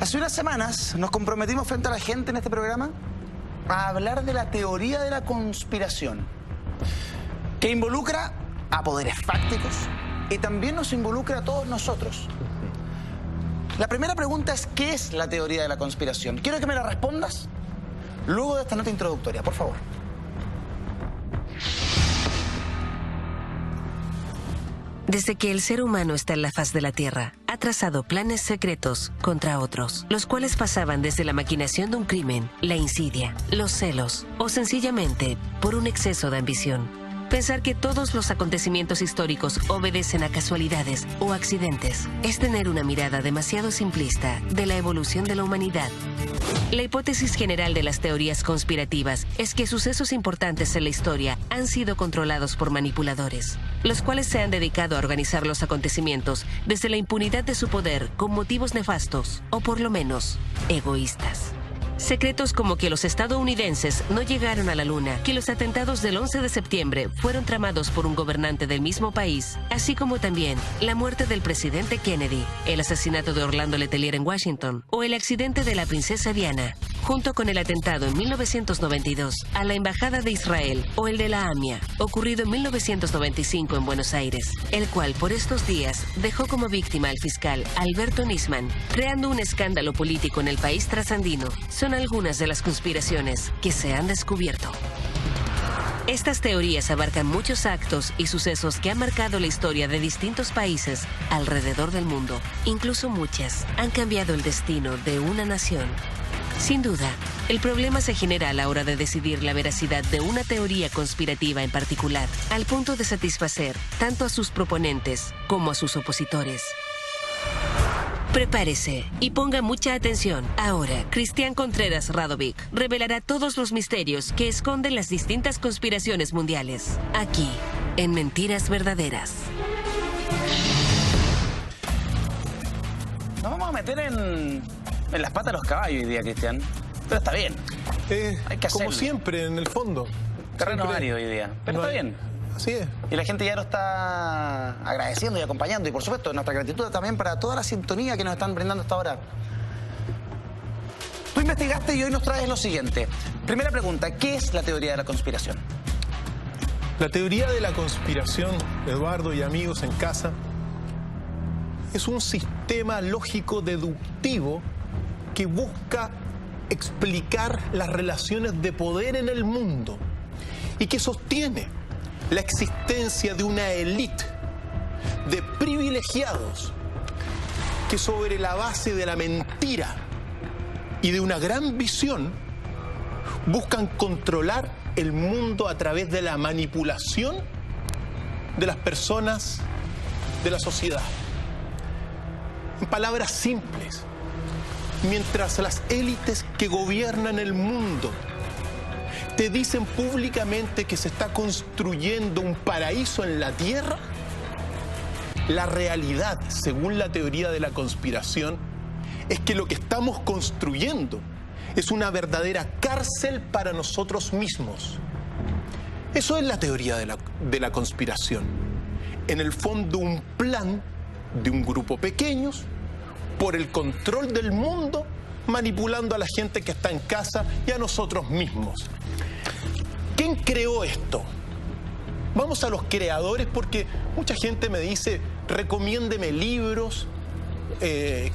Hace unas semanas nos comprometimos frente a la gente en este programa a hablar de la teoría de la conspiración, que involucra a poderes fácticos y también nos involucra a todos nosotros. La primera pregunta es, ¿qué es la teoría de la conspiración? Quiero que me la respondas luego de esta nota introductoria, por favor. Desde que el ser humano está en la faz de la Tierra, ha trazado planes secretos contra otros, los cuales pasaban desde la maquinación de un crimen, la insidia, los celos o sencillamente por un exceso de ambición. Pensar que todos los acontecimientos históricos obedecen a casualidades o accidentes es tener una mirada demasiado simplista de la evolución de la humanidad. La hipótesis general de las teorías conspirativas es que sucesos importantes en la historia han sido controlados por manipuladores, los cuales se han dedicado a organizar los acontecimientos desde la impunidad de su poder con motivos nefastos o por lo menos egoístas. Secretos como que los estadounidenses no llegaron a la luna, que los atentados del 11 de septiembre fueron tramados por un gobernante del mismo país, así como también la muerte del presidente Kennedy, el asesinato de Orlando Letelier en Washington o el accidente de la princesa Diana, junto con el atentado en 1992 a la Embajada de Israel o el de la AMIA, ocurrido en 1995 en Buenos Aires, el cual por estos días dejó como víctima al fiscal Alberto Nisman, creando un escándalo político en el país trasandino. Son algunas de las conspiraciones que se han descubierto. Estas teorías abarcan muchos actos y sucesos que han marcado la historia de distintos países alrededor del mundo. Incluso muchas han cambiado el destino de una nación. Sin duda, el problema se genera a la hora de decidir la veracidad de una teoría conspirativa en particular, al punto de satisfacer tanto a sus proponentes como a sus opositores. Prepárese y ponga mucha atención. Ahora, Cristian Contreras Radovic revelará todos los misterios que esconden las distintas conspiraciones mundiales. Aquí, en Mentiras Verdaderas. Nos vamos a meter en las patas de los caballos hoy día, Cristian. Pero está bien. Hay que hacerlo. Como siempre, en el fondo. Terreno árido hoy día. Pero está bien. Así es. Y la gente ya lo está agradeciendo y acompañando. Y por supuesto, nuestra gratitud también para toda la sintonía que nos están brindando hasta ahora. Tú investigaste y hoy nos traes lo siguiente. Primera pregunta, ¿qué es la teoría de la conspiración? La teoría de la conspiración, Eduardo y amigos en casa, es un sistema lógico deductivo que busca explicar las relaciones de poder en el mundo y que sostiene la existencia de una élite de privilegiados que sobre la base de la mentira y de una gran visión buscan controlar el mundo a través de la manipulación de las personas de la sociedad. En palabras simples, mientras las élites que gobiernan el mundo te dicen públicamente que se está construyendo un paraíso en la tierra, la realidad, según la teoría de la conspiración, es que lo que estamos construyendo es una verdadera cárcel para nosotros mismos. Eso es la teoría de la conspiración. En el fondo, un plan de un grupo pequeños por el control del mundo, manipulando a la gente que está en casa y a nosotros mismos. ¿Quién creó esto? Vamos a los creadores porque mucha gente me dice, recomiéndeme libros,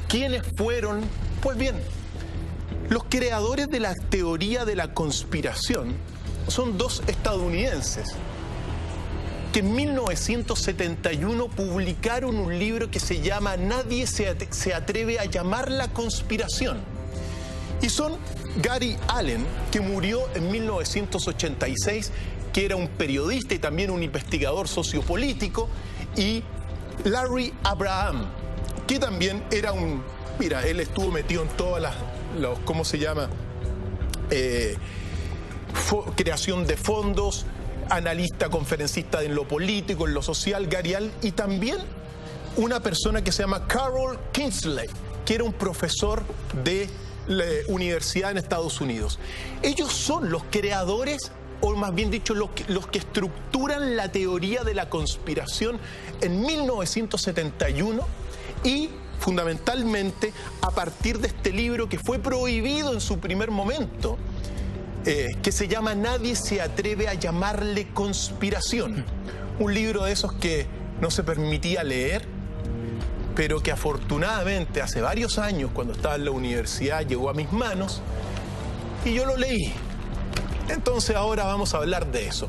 ¿quiénes fueron? Pues bien, los creadores de la teoría de la conspiración son dos estadounidenses que en 1971 publicaron un libro que se llama Nadie se atreve a llamar la conspiración. Y son Gary Allen, que murió en 1986, que era un periodista y también un investigador sociopolítico, y Larry Abraham, que también era un... Mira, él estuvo metido en todas los ¿cómo se llama? Creación de fondos, analista, conferencista en lo político, en lo social, Gary Allen, y también una persona que se llama Carol Kingsley, que era un profesor de la universidad en Estados Unidos. Ellos son los creadores, o más bien dicho, los que estructuran la teoría de la conspiración en 1971 y fundamentalmente a partir de este libro que fue prohibido en su primer momento, que se llama Nadie se atreve a llamarle conspiración. Un libro de esos que no se permitía leer, pero que afortunadamente hace varios años, cuando estaba en la universidad, llegó a mis manos y yo lo leí. Entonces ahora vamos a hablar de eso.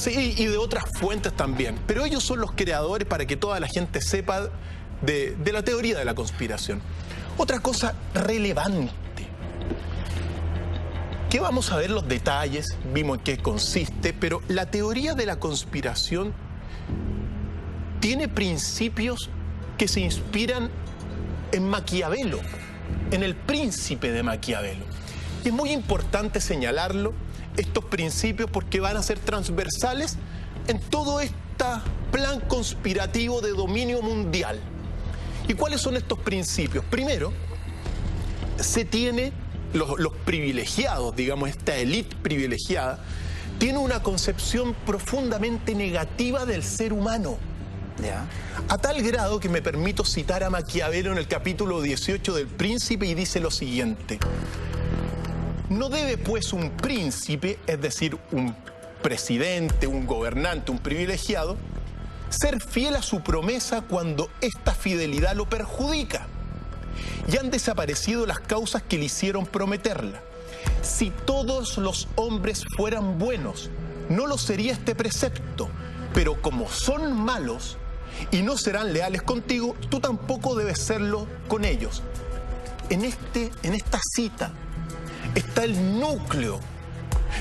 Y de otras fuentes también. Pero ellos son los creadores para que toda la gente sepa de la teoría de la conspiración. Otra cosa relevante, que vamos a ver los detalles, vimos en qué consiste, pero la teoría de la conspiración tiene principios que se inspiran en Maquiavelo, en el Príncipe de Maquiavelo. Y es muy importante señalarlo, estos principios, porque van a ser transversales en todo este plan conspirativo de dominio mundial. ¿Y cuáles son estos principios? Primero, se tiene los privilegiados, digamos, esta élite privilegiada, tiene una concepción profundamente negativa del ser humano. ¿Ya? A tal grado que me permito citar a Maquiavelo en el capítulo 18 del Príncipe y dice lo siguiente: no debe pues un príncipe, es decir, un presidente, un gobernante, un privilegiado, ser fiel a su promesa cuando esta fidelidad lo perjudica. Y han desaparecido las causas que le hicieron prometerla. Si todos los hombres fueran buenos, no lo sería este precepto, pero como son malos y no serán leales contigo, tú tampoco debes serlo con ellos. En esta cita está el núcleo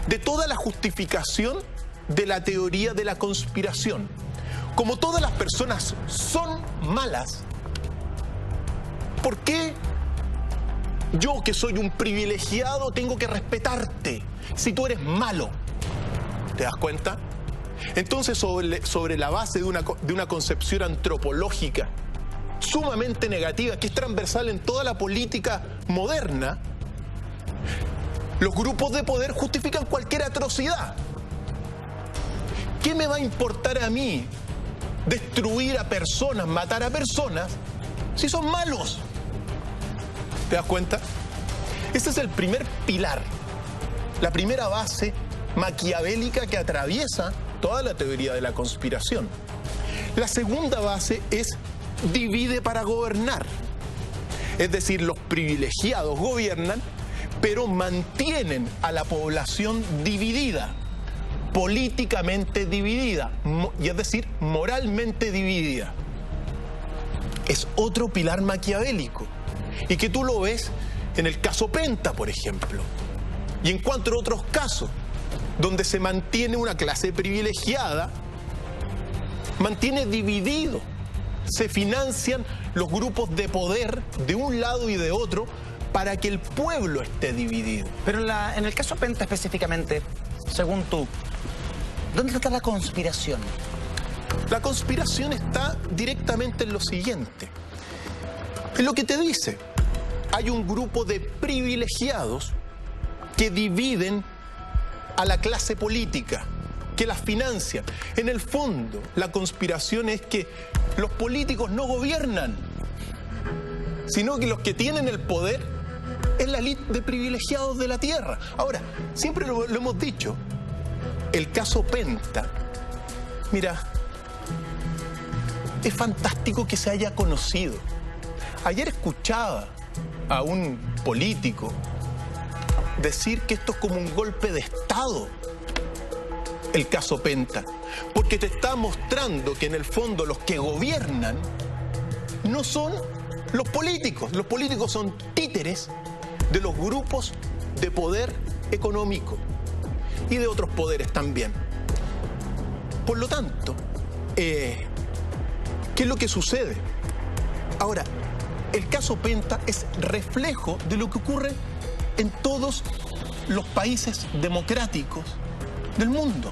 de toda la justificación de la teoría de la conspiración. Como todas las personas son malas, ¿por qué yo, que soy un privilegiado, tengo que respetarte si tú eres malo? ¿Te das cuenta? Entonces, sobre la base de una concepción antropológica sumamente negativa, que es transversal en toda la política moderna, los grupos de poder justifican cualquier atrocidad. ¿Qué me va a importar a mí destruir a personas, matar a personas, si son malos? ¿Te das cuenta? Ese es el primer pilar, la primera base maquiavélica que atraviesa toda la teoría de la conspiración. La segunda base es divide para gobernar. Es decir, los privilegiados gobiernan, pero mantienen a la población dividida, políticamente dividida, y es decir, moralmente dividida. Es otro pilar maquiavélico, y que tú lo ves en el caso Penta, por ejemplo, y en cuanto a otros casos, donde se mantiene una clase privilegiada, mantiene dividido, se financian los grupos de poder de un lado y de otro para que el pueblo esté dividido. Pero en el caso Penta específicamente, según tú, ¿dónde está la conspiración? La conspiración está directamente en lo siguiente. En lo que te dice, hay un grupo de privilegiados que dividen a la clase política, que las financian. En el fondo, la conspiración es que los políticos no gobiernan, sino que los que tienen el poder es la élite de privilegiados de la tierra. Ahora, siempre lo hemos dicho, el caso Penta, mira, es fantástico que se haya conocido. Ayer escuchaba a un político decir que esto es como un golpe de Estado, el caso Penta, porque te está mostrando que en el fondo los que gobiernan no son los políticos son títeres de los grupos de poder económico y de otros poderes también. Por lo tanto, ¿qué es lo que sucede? Ahora, el caso Penta es reflejo de lo que ocurre en todos los países democráticos del mundo.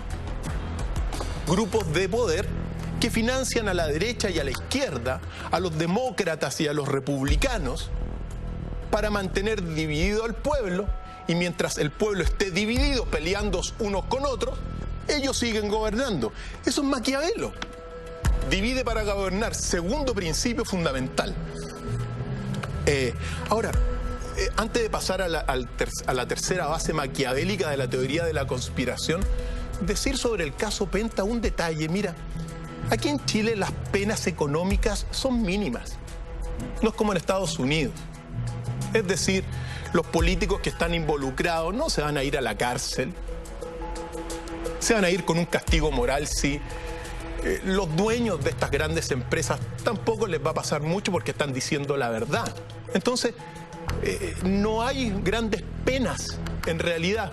Grupos de poder que financian a la derecha y a la izquierda, a los demócratas y a los republicanos, para mantener dividido al pueblo, y mientras el pueblo esté dividido, peleando unos con otros, ellos siguen gobernando. Eso es Maquiavelo. Divide para gobernar, segundo principio fundamental. Ahora, antes de pasar a la tercera base maquiavélica de la teoría de la conspiración, decir sobre el caso Penta un detalle. Mira, aquí en Chile las penas económicas son mínimas. No es como en Estados Unidos. Es decir, los políticos que están involucrados no se van a ir a la cárcel. Se van a ir con un castigo moral, sí. Los dueños de estas grandes empresas tampoco les va a pasar mucho porque están diciendo la verdad. Entonces, no hay grandes penas en realidad.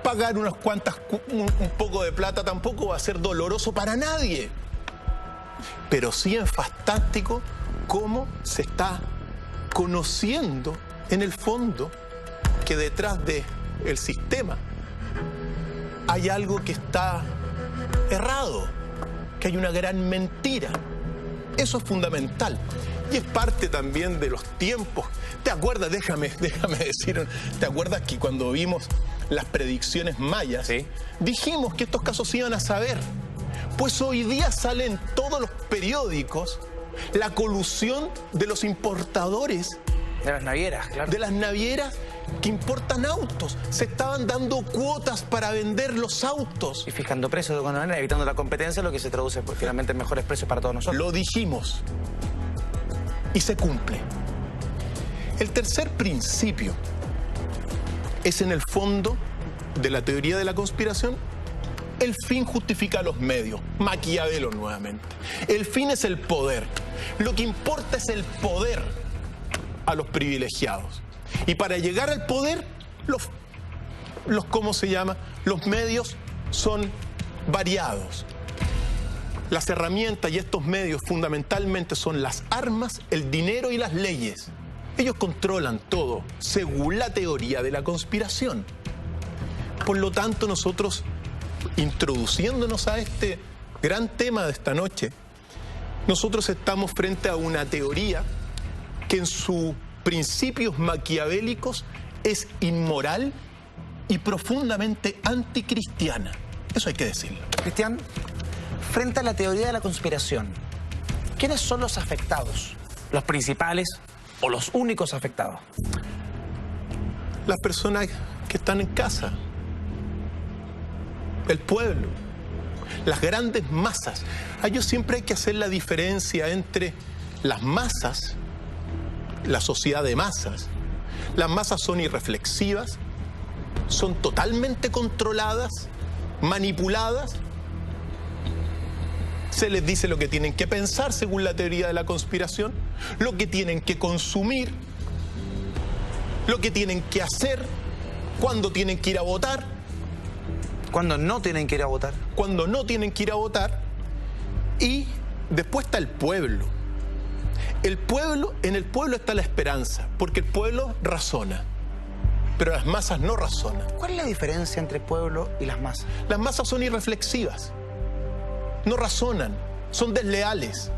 Pagar unas cuantas, un poco de plata tampoco va a ser doloroso para nadie. Pero sí es fantástico cómo se está conociendo en el fondo que detrás del sistema hay algo que está errado, que hay una gran mentira. Eso es fundamental. Y es parte también de los tiempos. ¿Te acuerdas? Déjame decir, ¿te acuerdas que cuando vimos las predicciones mayas, sí, dijimos que estos casos se iban a saber? Pues hoy día sale en todos los periódicos la colusión de los importadores. De las navieras, claro. De las navieras que importan autos. Se estaban dando cuotas para vender los autos. Y fijando precios de alguna manera, evitando la competencia, lo que se traduce pues, finalmente en mejores precios para todos nosotros. Lo dijimos. Y se cumple. El tercer principio es en el fondo de la teoría de la conspiración. El fin justifica los medios. Maquiavelo nuevamente. El fin es el poder. Lo que importa es el poder a los privilegiados. Y para llegar al poder, ¿cómo se llama? Los medios son variados. Las herramientas y estos medios fundamentalmente son las armas, el dinero y las leyes. Ellos controlan todo, según la teoría de la conspiración. Por lo tanto, nosotros, introduciéndonos a este gran tema de esta noche, nosotros estamos frente a una teoría que en sus principios maquiavélicos es inmoral y profundamente anticristiana. Eso hay que decirlo. Cristian, frente a la teoría de la conspiración, ¿quiénes son los afectados? ¿Los principales o los únicos afectados? Las personas que están en casa, el pueblo, las grandes masas. A ellos siempre hay que hacer la diferencia entre las masas, la sociedad de masas. Las masas son irreflexivas, son totalmente controladas, manipuladas. Se les dice lo que tienen que pensar según la teoría de la conspiración, lo que tienen que consumir, lo que tienen que hacer, cuándo tienen que ir a votar. Cuando no tienen que ir a votar. Cuando no tienen que ir a votar. Y después está el pueblo. En el pueblo está la esperanza, porque el pueblo razona, pero las masas no razonan. ¿Cuál es la diferencia entre pueblo y las masas? Las masas son irreflexivas, no razonan, son desleales.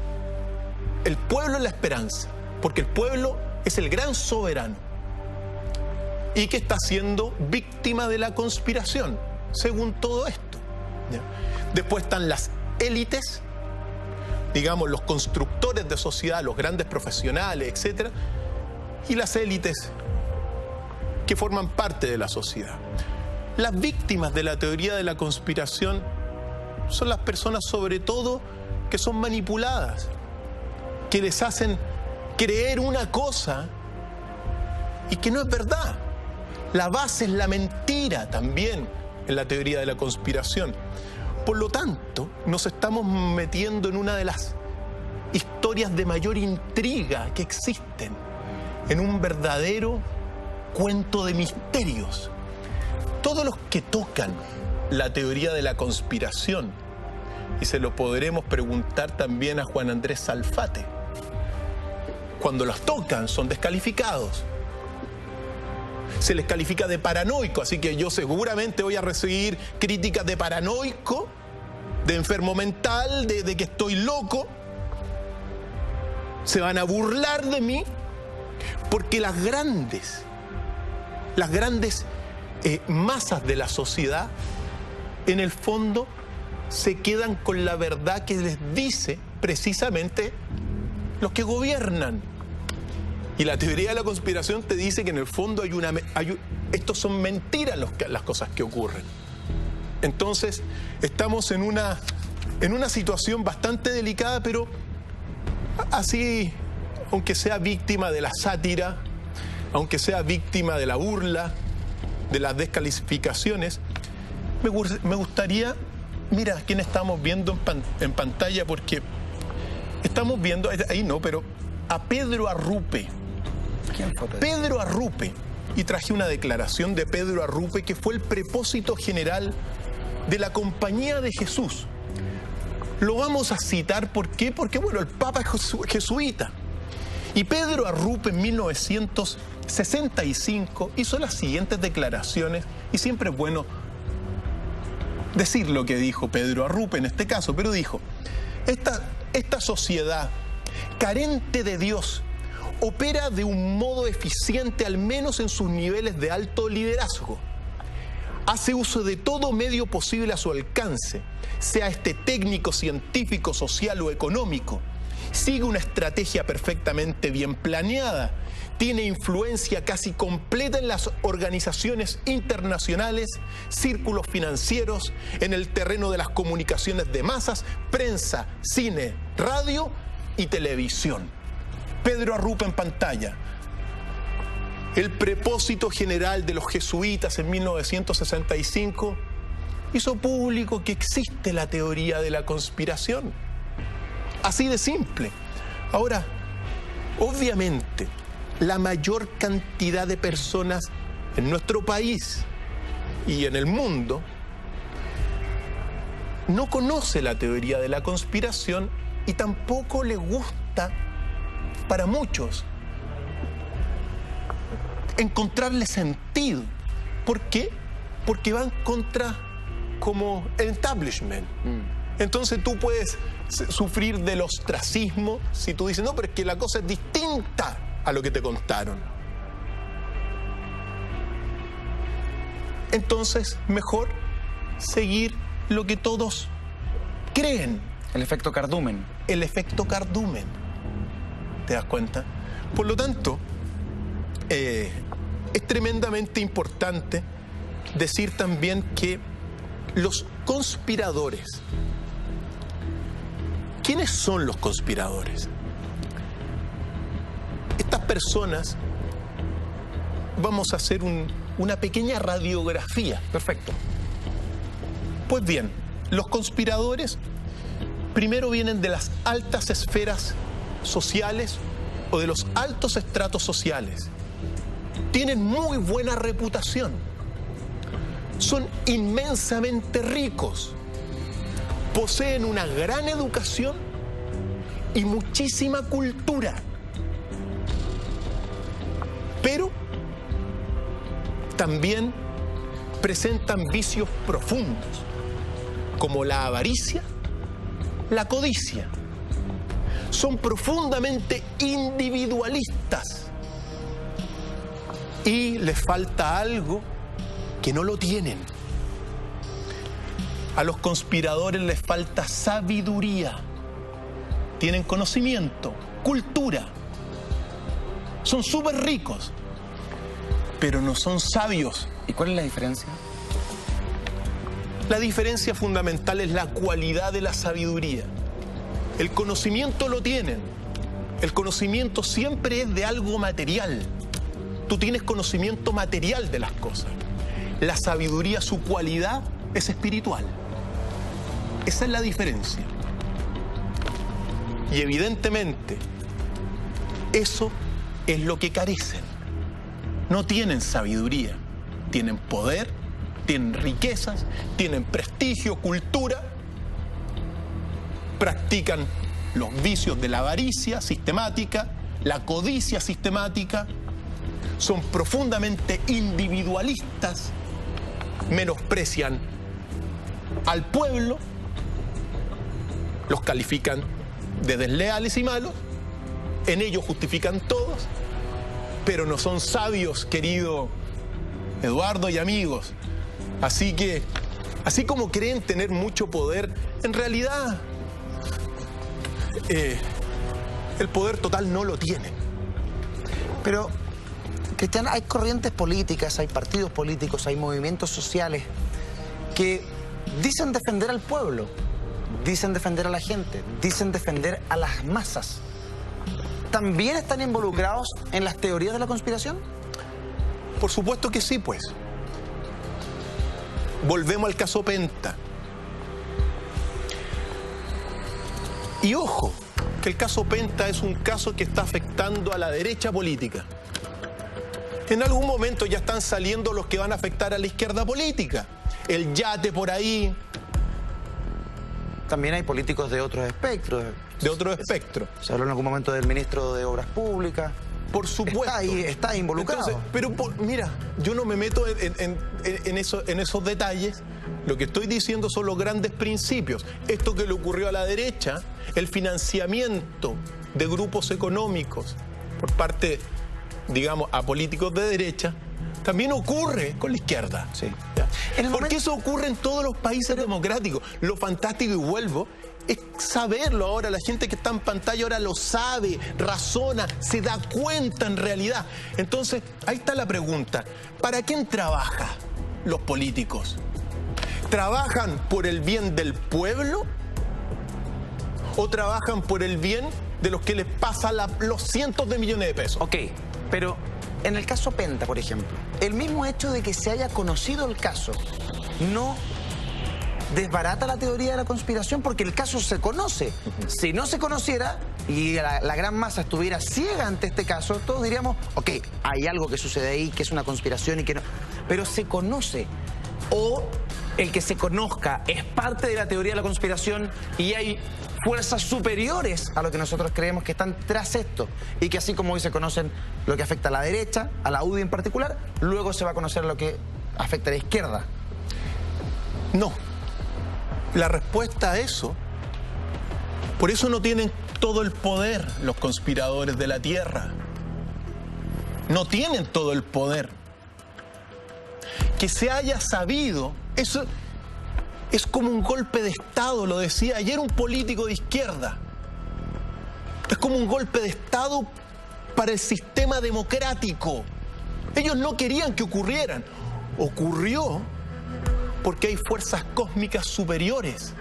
El pueblo es la esperanza, porque el pueblo es el gran soberano y que está siendo víctima de la conspiración, según todo esto. ¿Ya? Después están las élites, digamos, los constructores de sociedad, los grandes profesionales, etc. Y las élites que forman parte de la sociedad. Las víctimas de la teoría de la conspiración son las personas, sobre todo, que son manipuladas, que les hacen creer una cosa y que no es verdad. La base es la mentira también en la teoría de la conspiración. Por lo tanto, nos estamos metiendo en una de las historias de mayor intriga que existen, en un verdadero cuento de misterios. Todos los que tocan la teoría de la conspiración, y se lo podremos preguntar también a Juan Andrés Salfate, cuando los tocan son descalificados. Se les califica de paranoico, así que yo seguramente voy a recibir críticas de paranoico, de enfermo mental, de que estoy loco. Se van a burlar de mí, porque las grandes masas de la sociedad, en el fondo, se quedan con la verdad que les dice precisamente los que gobiernan. Y la teoría de la conspiración te dice que en el fondo estos son mentiras las cosas que ocurren. Entonces, estamos en una situación bastante delicada, pero así, aunque sea víctima de la sátira, aunque sea víctima de la burla, de las descalificaciones, me gustaría, mira, quién estamos viendo en pantalla, porque estamos viendo, ahí no, pero a Pedro Arrupe. ¿Quién fue Pedro? Pedro Arrupe. Y traje una declaración de Pedro Arrupe, que fue el prepósito general de la Compañía de Jesús. Lo vamos a citar, ¿por qué? Porque, bueno, el Papa es jesuita. Y Pedro Arrupe en 1965 hizo las siguientes declaraciones, y siempre es bueno decir lo que dijo Pedro Arrupe en este caso, pero dijo: esta sociedad carente de Dios opera de un modo eficiente, al menos en sus niveles de alto liderazgo. Hace uso de todo medio posible a su alcance, sea este técnico, científico, social o económico. Sigue una estrategia perfectamente bien planeada. Tiene influencia casi completa en las organizaciones internacionales, círculos financieros, en el terreno de las comunicaciones de masas, prensa, cine, radio y televisión. Pedro Arrupe en pantalla. El prepósito general de los jesuitas en 1965 hizo público que existe la teoría de la conspiración. Así de simple. Ahora, obviamente, la mayor cantidad de personas en nuestro país y en el mundo no conoce la teoría de la conspiración y tampoco le gusta, para muchos, encontrarle sentido. ¿Por qué? Porque van contra como el establishment. Entonces tú puedes sufrir del ostracismo si tú dices: no, pero es que la cosa es distinta a lo que te contaron. Entonces, mejor seguir lo que todos creen. El efecto cardumen. El efecto cardumen. ¿Te das cuenta? Por lo tanto, es tremendamente importante decir también que los conspiradores, ¿quiénes son los conspiradores? Estas personas, vamos a hacer una pequeña radiografía. Perfecto. Pues bien, los conspiradores primero vienen de las altas esferas sociales o de los altos estratos sociales. Tienen muy buena reputación. Son inmensamente ricos. Poseen una gran educación y muchísima cultura. Pero también presentan vicios profundos, como la avaricia, la codicia. Son profundamente individualistas y les falta algo que no lo tienen. A los conspiradores les falta sabiduría. Tienen conocimiento, cultura. Son súper ricos, pero no son sabios. ¿Y cuál es la diferencia? La diferencia fundamental es la cualidad de la sabiduría. El conocimiento lo tienen. El conocimiento siempre es de algo material. Tú tienes conocimiento material de las cosas. La sabiduría, su cualidad es espiritual. Esa es la diferencia. Y evidentemente, eso es lo que carecen. No tienen sabiduría. Tienen poder, tienen riquezas, tienen prestigio, cultura. Practican los vicios de la avaricia sistemática, la codicia sistemática. Son profundamente individualistas, menosprecian al pueblo, los califican de desleales y malos, en ellos justifican todos, pero no son sabios, querido Eduardo y amigos. Así que, así como creen tener mucho poder, en realidad el poder total no lo tienen. Pero, Cristian, hay corrientes políticas, hay partidos políticos, hay movimientos sociales que dicen defender al pueblo, dicen defender a la gente, dicen defender a las masas. ¿También están involucrados en las teorías de la conspiración? Por supuesto que sí, pues. Volvemos al caso Penta. Y ojo, que el caso Penta es un caso que está afectando a la derecha política. En algún momento ya están saliendo los que van a afectar a la izquierda política. El Yate por ahí. También hay políticos de otros espectros. De otro espectro. Se habló en algún momento del ministro de Obras Públicas. Por supuesto. Está involucrado. Entonces, pero mira, yo no me meto en esos detalles. Lo que estoy diciendo son los grandes principios. Esto que le ocurrió a la derecha, el financiamiento de grupos económicos por parte, digamos, a políticos de derecha, también ocurre con la izquierda. Sí. Porque eso ocurre en todos los países democráticos. Lo fantástico, y vuelvo, es saberlo ahora. La gente que está en pantalla ahora lo sabe, razona, se da cuenta en realidad. Entonces, ahí está la pregunta. ¿Para quién trabajan los políticos? ¿Trabajan por el bien del pueblo? ¿O trabajan por el bien de los que les pasa los cientos de millones de pesos? Ok, pero en el caso Penta, por ejemplo, el mismo hecho de que se haya conocido el caso no desbarata la teoría de la conspiración, porque el caso se conoce. Si no se conociera y la gran masa estuviera ciega ante este caso, todos diríamos, ok, hay algo que sucede ahí, que es una conspiración y que no. Pero se conoce. O el que se conozca es parte de la teoría de la conspiración y hay fuerzas superiores a lo que nosotros creemos que están tras esto. Y que así como hoy se conocen lo que afecta a la derecha, a la UDI en particular, luego se va a conocer lo que afecta a la izquierda. No. La respuesta a eso, por eso no tienen todo el poder los conspiradores de la Tierra. No tienen todo el poder. Que se haya sabido, eso es como un golpe de Estado, lo decía ayer un político de izquierda. Es como un golpe de Estado para el sistema democrático. Ellos no querían que ocurrieran. Ocurrió porque hay fuerzas cósmicas superiores.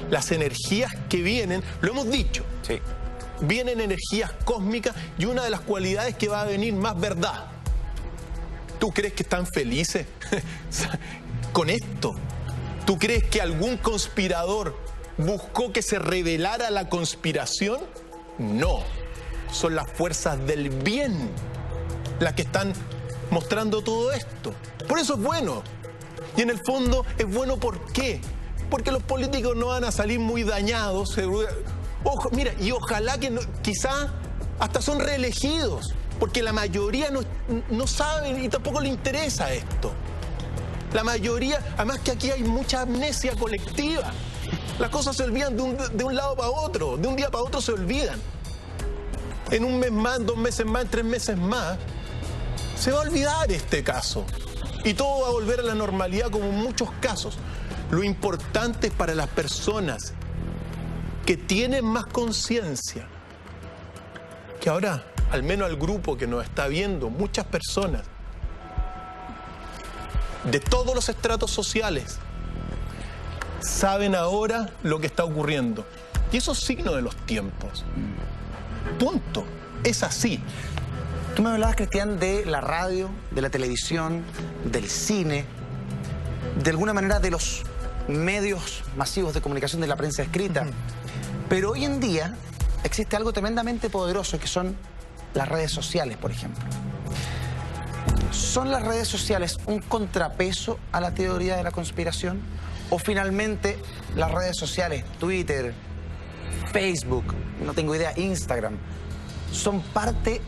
Las energías que vienen, lo hemos dicho, sí, vienen energías cósmicas y una de las cualidades que va a venir más verdad. ¿Tú crees que están felices con esto? ¿Tú crees que algún conspirador buscó que se revelara la conspiración? No. Son las fuerzas del bien las que están mostrando todo esto. Por eso es bueno. Y en el fondo es bueno, ¿por qué? Porque los políticos no van a salir muy dañados. Ojo, mira, y ojalá que quizá hasta son reelegidos, porque la mayoría no saben y tampoco le interesa esto. La mayoría, además que aquí hay mucha amnesia colectiva. Las cosas se olvidan de un lado para otro, de un día para otro se olvidan. En un mes más, en 2 meses más, en 3 meses más, se va a olvidar este caso. Y todo va a volver a la normalidad como en muchos casos. Lo importante es para las personas que tienen más conciencia, que ahora, al menos al grupo que nos está viendo, muchas personas de todos los estratos sociales saben ahora lo que está ocurriendo. Y eso es signo de los tiempos. Punto. Es así. Tú me hablabas, Cristian, de la radio, de la televisión, del cine, de alguna manera de los medios masivos de comunicación, de la prensa escrita. Pero hoy en día existe algo tremendamente poderoso que son las redes sociales, por ejemplo. ¿Son las redes sociales un contrapeso a la teoría de la conspiración? ¿O finalmente las redes sociales, Twitter, Facebook, no tengo idea, Instagram, son parte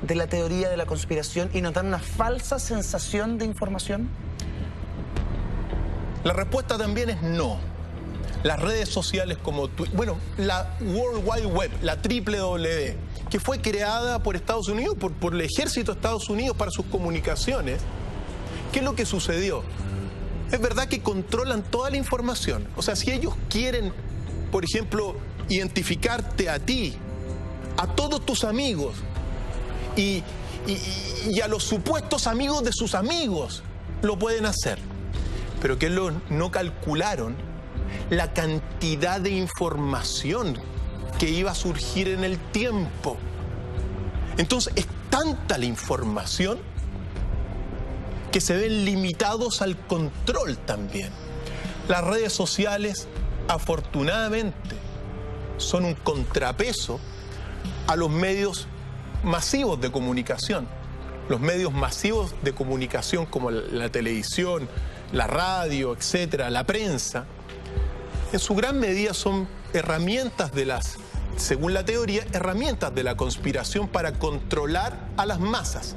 de la teoría de la conspiración y nos dan una falsa sensación de información? La respuesta también es no. Las redes sociales como bueno, la World Wide Web, la WWW, que fue creada por Estados Unidos, por el ejército de Estados Unidos para sus comunicaciones. ¿Qué es lo que sucedió? Es verdad que controlan toda la información. O sea, si ellos quieren, por ejemplo, identificarte a ti, a todos tus amigos, y y a los supuestos amigos de sus amigos lo pueden hacer. Pero que no calcularon la cantidad de información que iba a surgir en el tiempo. Entonces, es tanta la información que se ven limitados al control también. Las redes sociales, afortunadamente, son un contrapeso a los medios masivos de comunicación. Los medios masivos de comunicación como la televisión, la radio, etcétera, la prensa, en su gran medida son herramientas según la teoría, herramientas de la conspiración para controlar a las masas.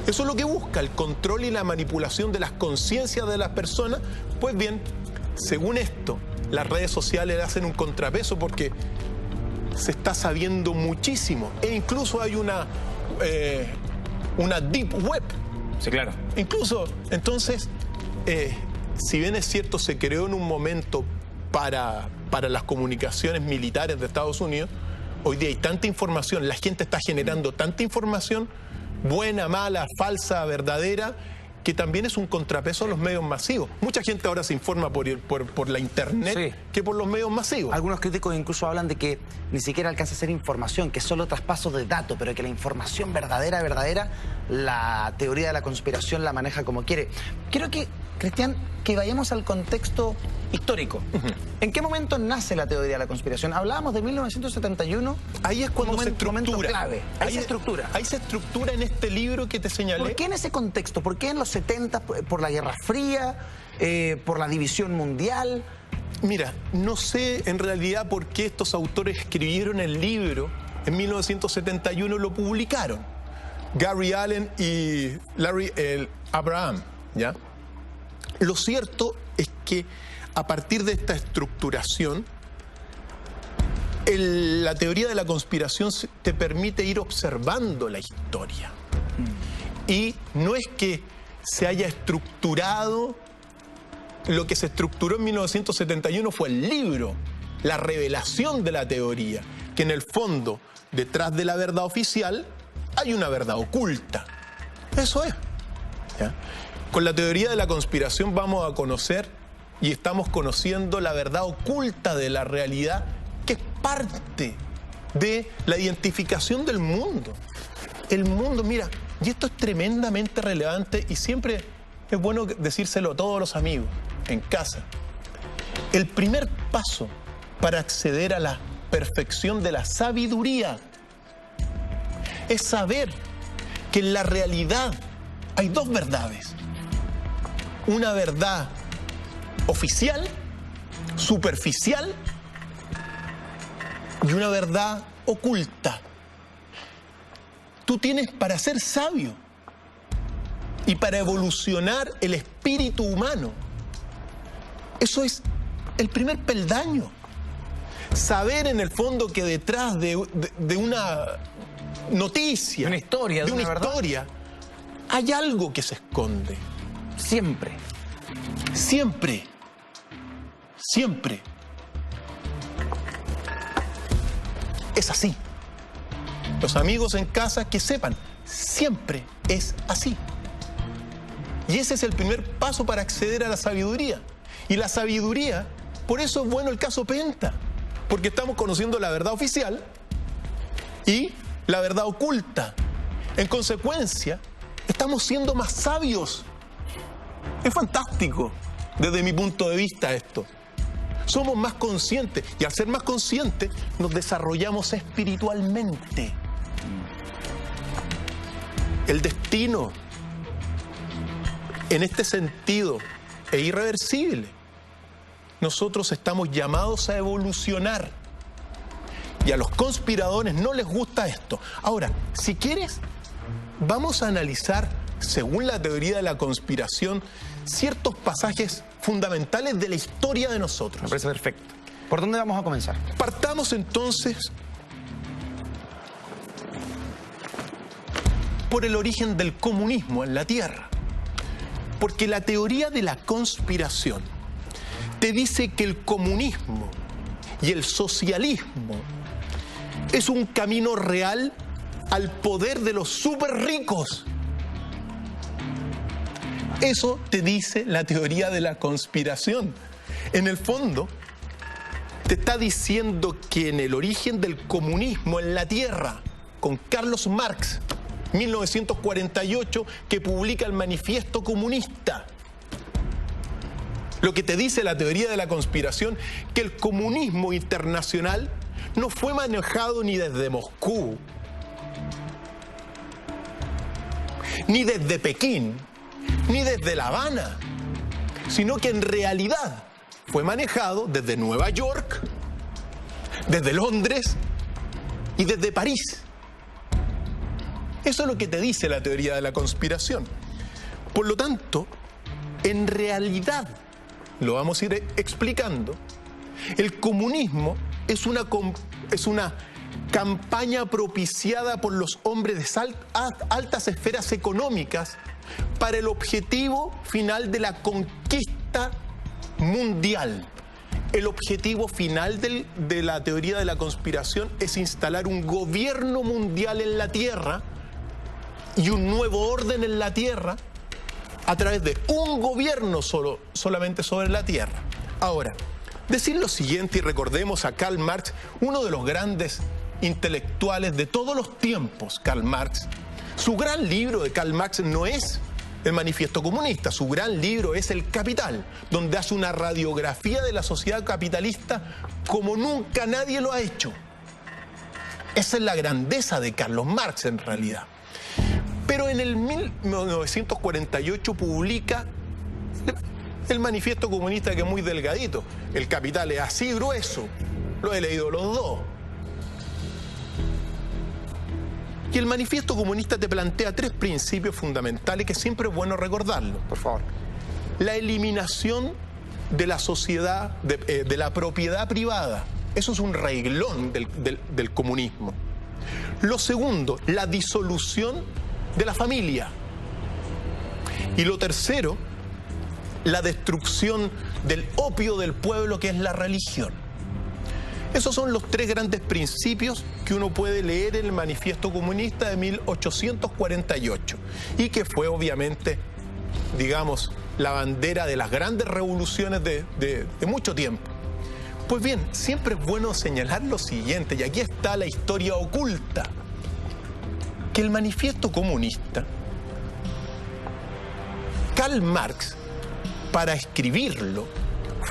Eso es lo que busca, el control y la manipulación de las conciencias de las personas. Pues bien, según esto, las redes sociales hacen un contrapeso porque se está sabiendo muchísimo. E incluso hay una deep web. Sí, claro. Incluso, entonces, si bien es cierto, se creó en un momento para las comunicaciones militares de Estados Unidos, hoy día hay tanta información, la gente está generando tanta información, buena, mala, falsa, verdadera, que también es un contrapeso a los medios masivos. Mucha gente ahora se informa por la internet, sí, que por los medios masivos. Algunos críticos incluso hablan de que ni siquiera alcanza a ser información, que es solo traspaso de datos, pero que la información verdadera, la teoría de la conspiración la maneja como quiere. Quiero que, Cristian, que vayamos al contexto histórico. ¿En qué momento nace la teoría de la conspiración? Hablábamos de 1971. Ahí es cuando se estructura. Momento clave. Ahí se estructura en este libro que te señalé. ¿Por qué en ese contexto? ¿Por qué en los 70? ¿Por la Guerra Fría? ¿Por la división mundial? Mira, no sé en realidad por qué estos autores escribieron el libro en 1971 y lo publicaron. Gary Allen y Larry Abraham, ¿ya? Lo cierto es que a partir de esta estructuración, la teoría de la conspiración te permite ir observando la historia. Y no es que se haya estructurado, lo que se estructuró en 1971 fue el libro, la revelación de la teoría, que en el fondo, detrás de la verdad oficial, hay una verdad oculta. Eso es, ¿ya? Con la teoría de la conspiración vamos a conocer y estamos conociendo la verdad oculta de la realidad, que es parte de la identificación del mundo. El mundo, mira, y esto es tremendamente relevante y siempre es bueno decírselo a todos los amigos en casa. El primer paso para acceder a la perfección de la sabiduría es saber que en la realidad hay dos verdades. Una verdad oficial, superficial, y una verdad oculta. Tú tienes, para ser sabio y para evolucionar el espíritu humano, eso es el primer peldaño. Saber en el fondo que detrás de una noticia, de una historia, hay algo que se esconde. Siempre. Siempre. Siempre. Es así. Los amigos en casa que sepan, siempre es así. Y ese es el primer paso para acceder a la sabiduría. Y la sabiduría, por eso es bueno el caso Penta, porque estamos conociendo la verdad oficial y la verdad oculta. En consecuencia, estamos siendo más sabios. Es fantástico desde mi punto de vista esto. Somos más conscientes y al ser más conscientes nos desarrollamos espiritualmente. El destino en este sentido es irreversible. Nosotros estamos llamados a evolucionar y a los conspiradores no les gusta esto. Ahora, si quieres, vamos a analizar, según la teoría de la conspiración, ciertos pasajes fundamentales de la historia de nosotros. Me parece perfecto. ¿Por dónde vamos a comenzar? Partamos entonces por el origen del comunismo en la Tierra. Porque la teoría de la conspiración te dice que el comunismo y el socialismo es un camino real al poder de los súper ricos. Eso te dice la teoría de la conspiración. En el fondo, te está diciendo que en el origen del comunismo en la Tierra, con Carlos Marx, 1948, que publica el Manifiesto Comunista, lo que te dice la teoría de la conspiración, que el comunismo internacional no fue manejado ni desde Moscú, ni desde Pekín, ni desde La Habana, sino que en realidad fue manejado desde Nueva York, desde Londres y desde París. Eso es lo que te dice la teoría de la conspiración. Por lo tanto, en realidad, lo vamos a ir explicando, el comunismo es una campaña propiciada por los hombres de altas esferas económicas para el objetivo final de la conquista mundial. El objetivo final de la teoría de la conspiración es instalar un gobierno mundial en la Tierra y un nuevo orden en la Tierra a través de un gobierno solamente sobre la Tierra. Ahora, decir lo siguiente, y recordemos a Karl Marx, uno de los grandes intelectuales de todos los tiempos, Karl Marx. Su gran libro de Karl Marx no es el Manifiesto Comunista, su gran libro es El Capital, donde hace una radiografía de la sociedad capitalista como nunca nadie lo ha hecho. Esa es la grandeza de Carlos Marx en realidad. Pero en el 1948 publica el Manifiesto Comunista, que es muy delgadito. El Capital es así grueso, lo he leído los dos. Y el Manifiesto Comunista te plantea 3 principios fundamentales que siempre es bueno recordarlo. Por favor. La eliminación de la sociedad, de la propiedad privada. Eso es un reglón del comunismo. Lo segundo, la disolución de la familia. Y lo tercero, la destrucción del opio del pueblo, que es la religión. Esos son los 3 grandes principios que uno puede leer en el Manifiesto Comunista de 1848 y que fue obviamente, digamos, la bandera de las grandes revoluciones de mucho tiempo. Pues bien, siempre es bueno señalar lo siguiente, y aquí está la historia oculta, que el Manifiesto Comunista, Karl Marx, para escribirlo,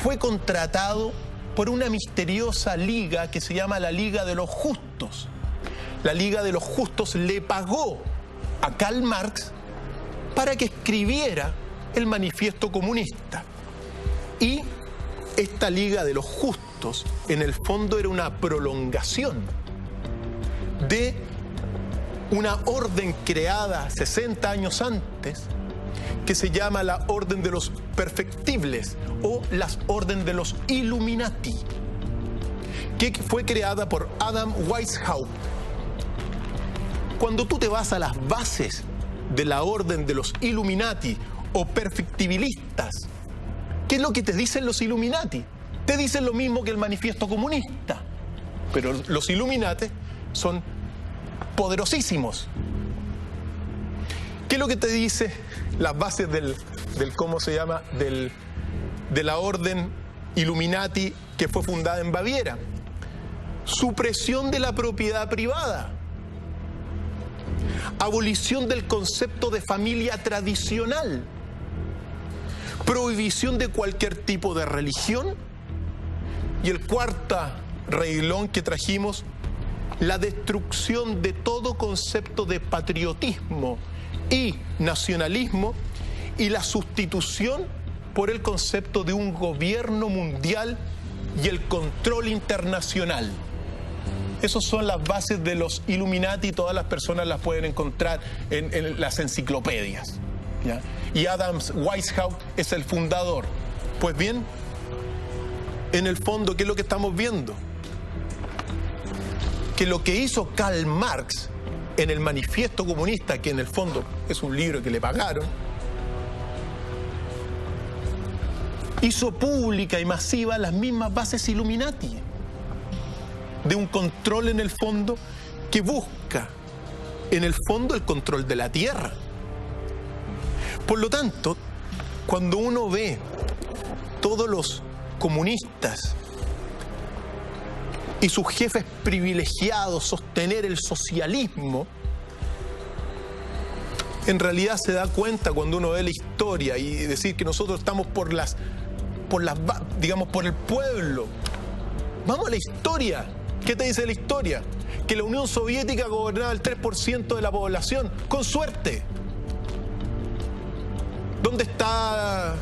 fue contratado por una misteriosa liga que se llama la Liga de los Justos. La Liga de los Justos le pagó a Karl Marx para que escribiera el Manifiesto Comunista. Y esta Liga de los Justos, en el fondo, era una prolongación de una orden creada 60 años antes, que se llama la Orden de los Perfectibles o las Orden de los Illuminati, que fue creada por Adam Weishaupt. Cuando tú te vas a las bases de la Orden de los Illuminati o perfectibilistas, ¿qué es lo que te dicen los Illuminati? Te dicen lo mismo que el Manifiesto Comunista, pero los Illuminati son poderosísimos. ¿Qué es lo que te dice las bases del cómo se llama, de la orden Illuminati que fue fundada en Baviera? Supresión de la propiedad privada, abolición del concepto de familia tradicional, prohibición de cualquier tipo de religión, y el cuarto reglón que trajimos, la destrucción de todo concepto de patriotismo y nacionalismo, y la sustitución por el concepto de un gobierno mundial y el control internacional. Esas son las bases de los Illuminati, todas las personas las pueden encontrar en las enciclopedias, ¿ya? Y Adam Weishaupt es el fundador. Pues bien, en el fondo, ¿qué es lo que estamos viendo? Que lo que hizo Karl Marx en el Manifiesto Comunista, que en el fondo es un libro que le pagaron, hizo pública y masiva las mismas bases Illuminati, de un control en el fondo que busca en el fondo, el control de la tierra. Por lo tanto, cuando uno ve todos los comunistas y sus jefes privilegiados sostener el socialismo, en realidad se da cuenta cuando uno ve la historia y decir que nosotros estamos por el pueblo. Vamos a la historia. ¿Qué te dice la historia? Que la Unión Soviética gobernaba el 3% de la población, con suerte. ¿Dónde está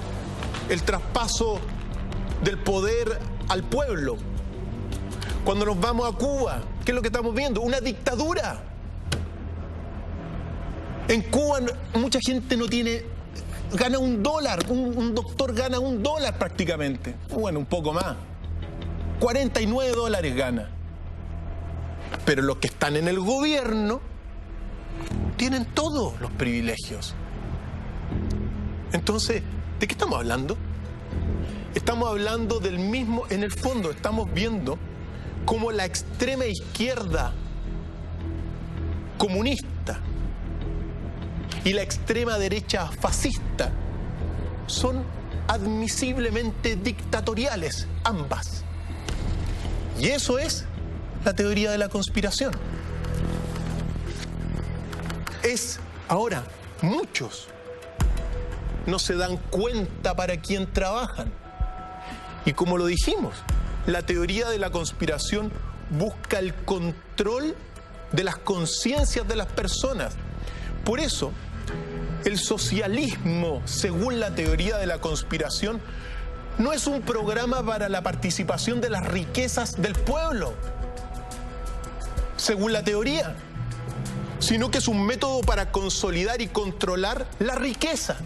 el traspaso del poder al pueblo? Cuando nos vamos a Cuba, ¿qué es lo que estamos viendo? Una dictadura. En Cuba mucha gente gana $1, un doctor gana $1 prácticamente, bueno, un poco más, $49 gana. Pero los que están en el gobierno tienen todos los privilegios. Entonces, ¿de qué estamos hablando? Estamos hablando del mismo, en el fondo estamos viendo cómo la extrema izquierda comunista y la extrema derecha fascista son admisiblemente dictatoriales, ambas. Y eso es la teoría de la conspiración. Ahora, muchos no se dan cuenta para quién trabajan. Y como lo dijimos, la teoría de la conspiración busca el control de las conciencias de las personas. Por eso, el socialismo, según la teoría de la conspiración, no es un programa para la participación de las riquezas del pueblo, según la teoría, sino que es un método para consolidar y controlar la riqueza.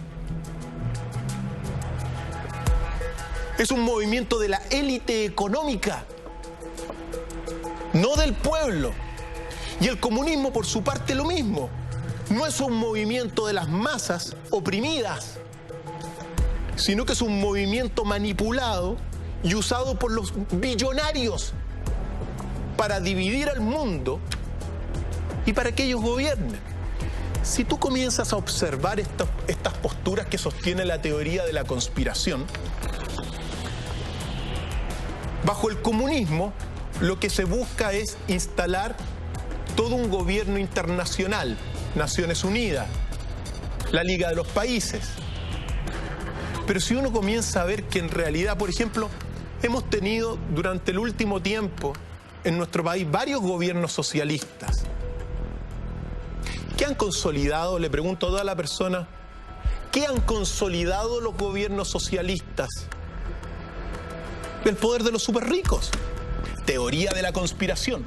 Es un movimiento de la élite económica, no del pueblo. Y el comunismo, por su parte, lo mismo. No es un movimiento de las masas oprimidas, sino que es un movimiento manipulado y usado por los billonarios para dividir al mundo y para que ellos gobiernen. Si tú comienzas a observar estas posturas que sostiene la teoría de la conspiración, bajo el comunismo lo que se busca es instalar todo un gobierno internacional, Naciones Unidas, la Liga de los Países. Pero si uno comienza a ver que en realidad, por ejemplo, hemos tenido durante el último tiempo en nuestro país varios gobiernos socialistas que han consolidado, le pregunto a toda la persona, ¿qué han consolidado los gobiernos socialistas? El poder de los superricos, teoría de la conspiración.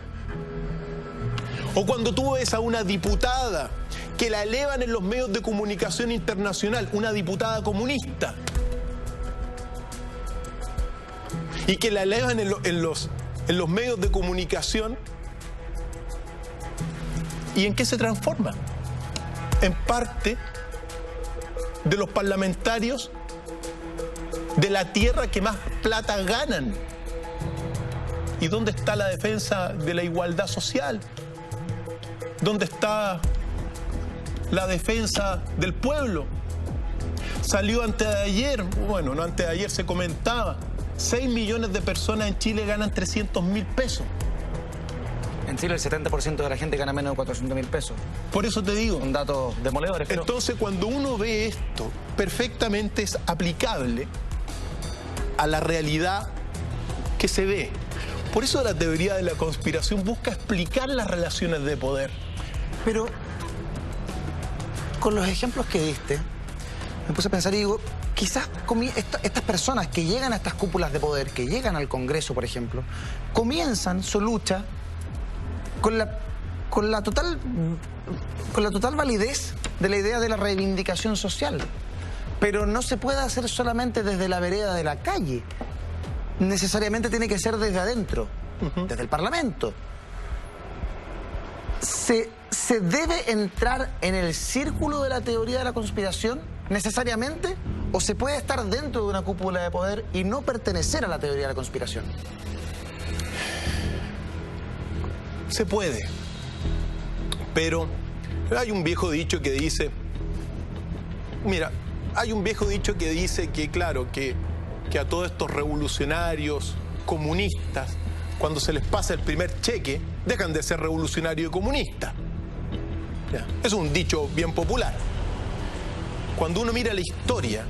O cuando tú ves a una diputada que la elevan en los medios de comunicación internacional, una diputada comunista, y que la elevan en los medios de comunicación, ¿y en qué se transforma? En parte de los parlamentarios de la tierra que más plata ganan. ¿Y dónde está la defensa de la igualdad social? ¿Dónde está la defensa del pueblo? Salió antes de ayer, bueno, no antes de ayer se comentaba, 6 millones de personas en Chile ganan 300.000 pesos. En Chile el 70% de la gente gana menos de 400.000 pesos. Por eso te digo. Un dato demoledor. Entonces, cuando uno ve esto, perfectamente es aplicable a la realidad que se ve. Por eso la teoría de la conspiración busca explicar las relaciones de poder. Pero, con los ejemplos que diste, me puse a pensar y digo, quizás estas personas que llegan a estas cúpulas de poder, que llegan al Congreso, por ejemplo, comienzan su lucha con la total validez de la idea de la reivindicación social. Pero no se puede hacer solamente desde la vereda de la calle. Necesariamente tiene que ser desde adentro, desde el Parlamento. ¿Se debe entrar en el círculo de la teoría de la conspiración necesariamente? ¿O se puede estar dentro de una cúpula de poder y no pertenecer a la teoría de la conspiración? Se puede, pero Hay un viejo dicho que dice... Mira, hay un viejo dicho que dice que, claro, que a todos estos revolucionarios comunistas, cuando se les pasa el primer cheque, dejan de ser revolucionarios y comunistas. ¿Ya? Es un dicho bien popular. Cuando uno mira la historia,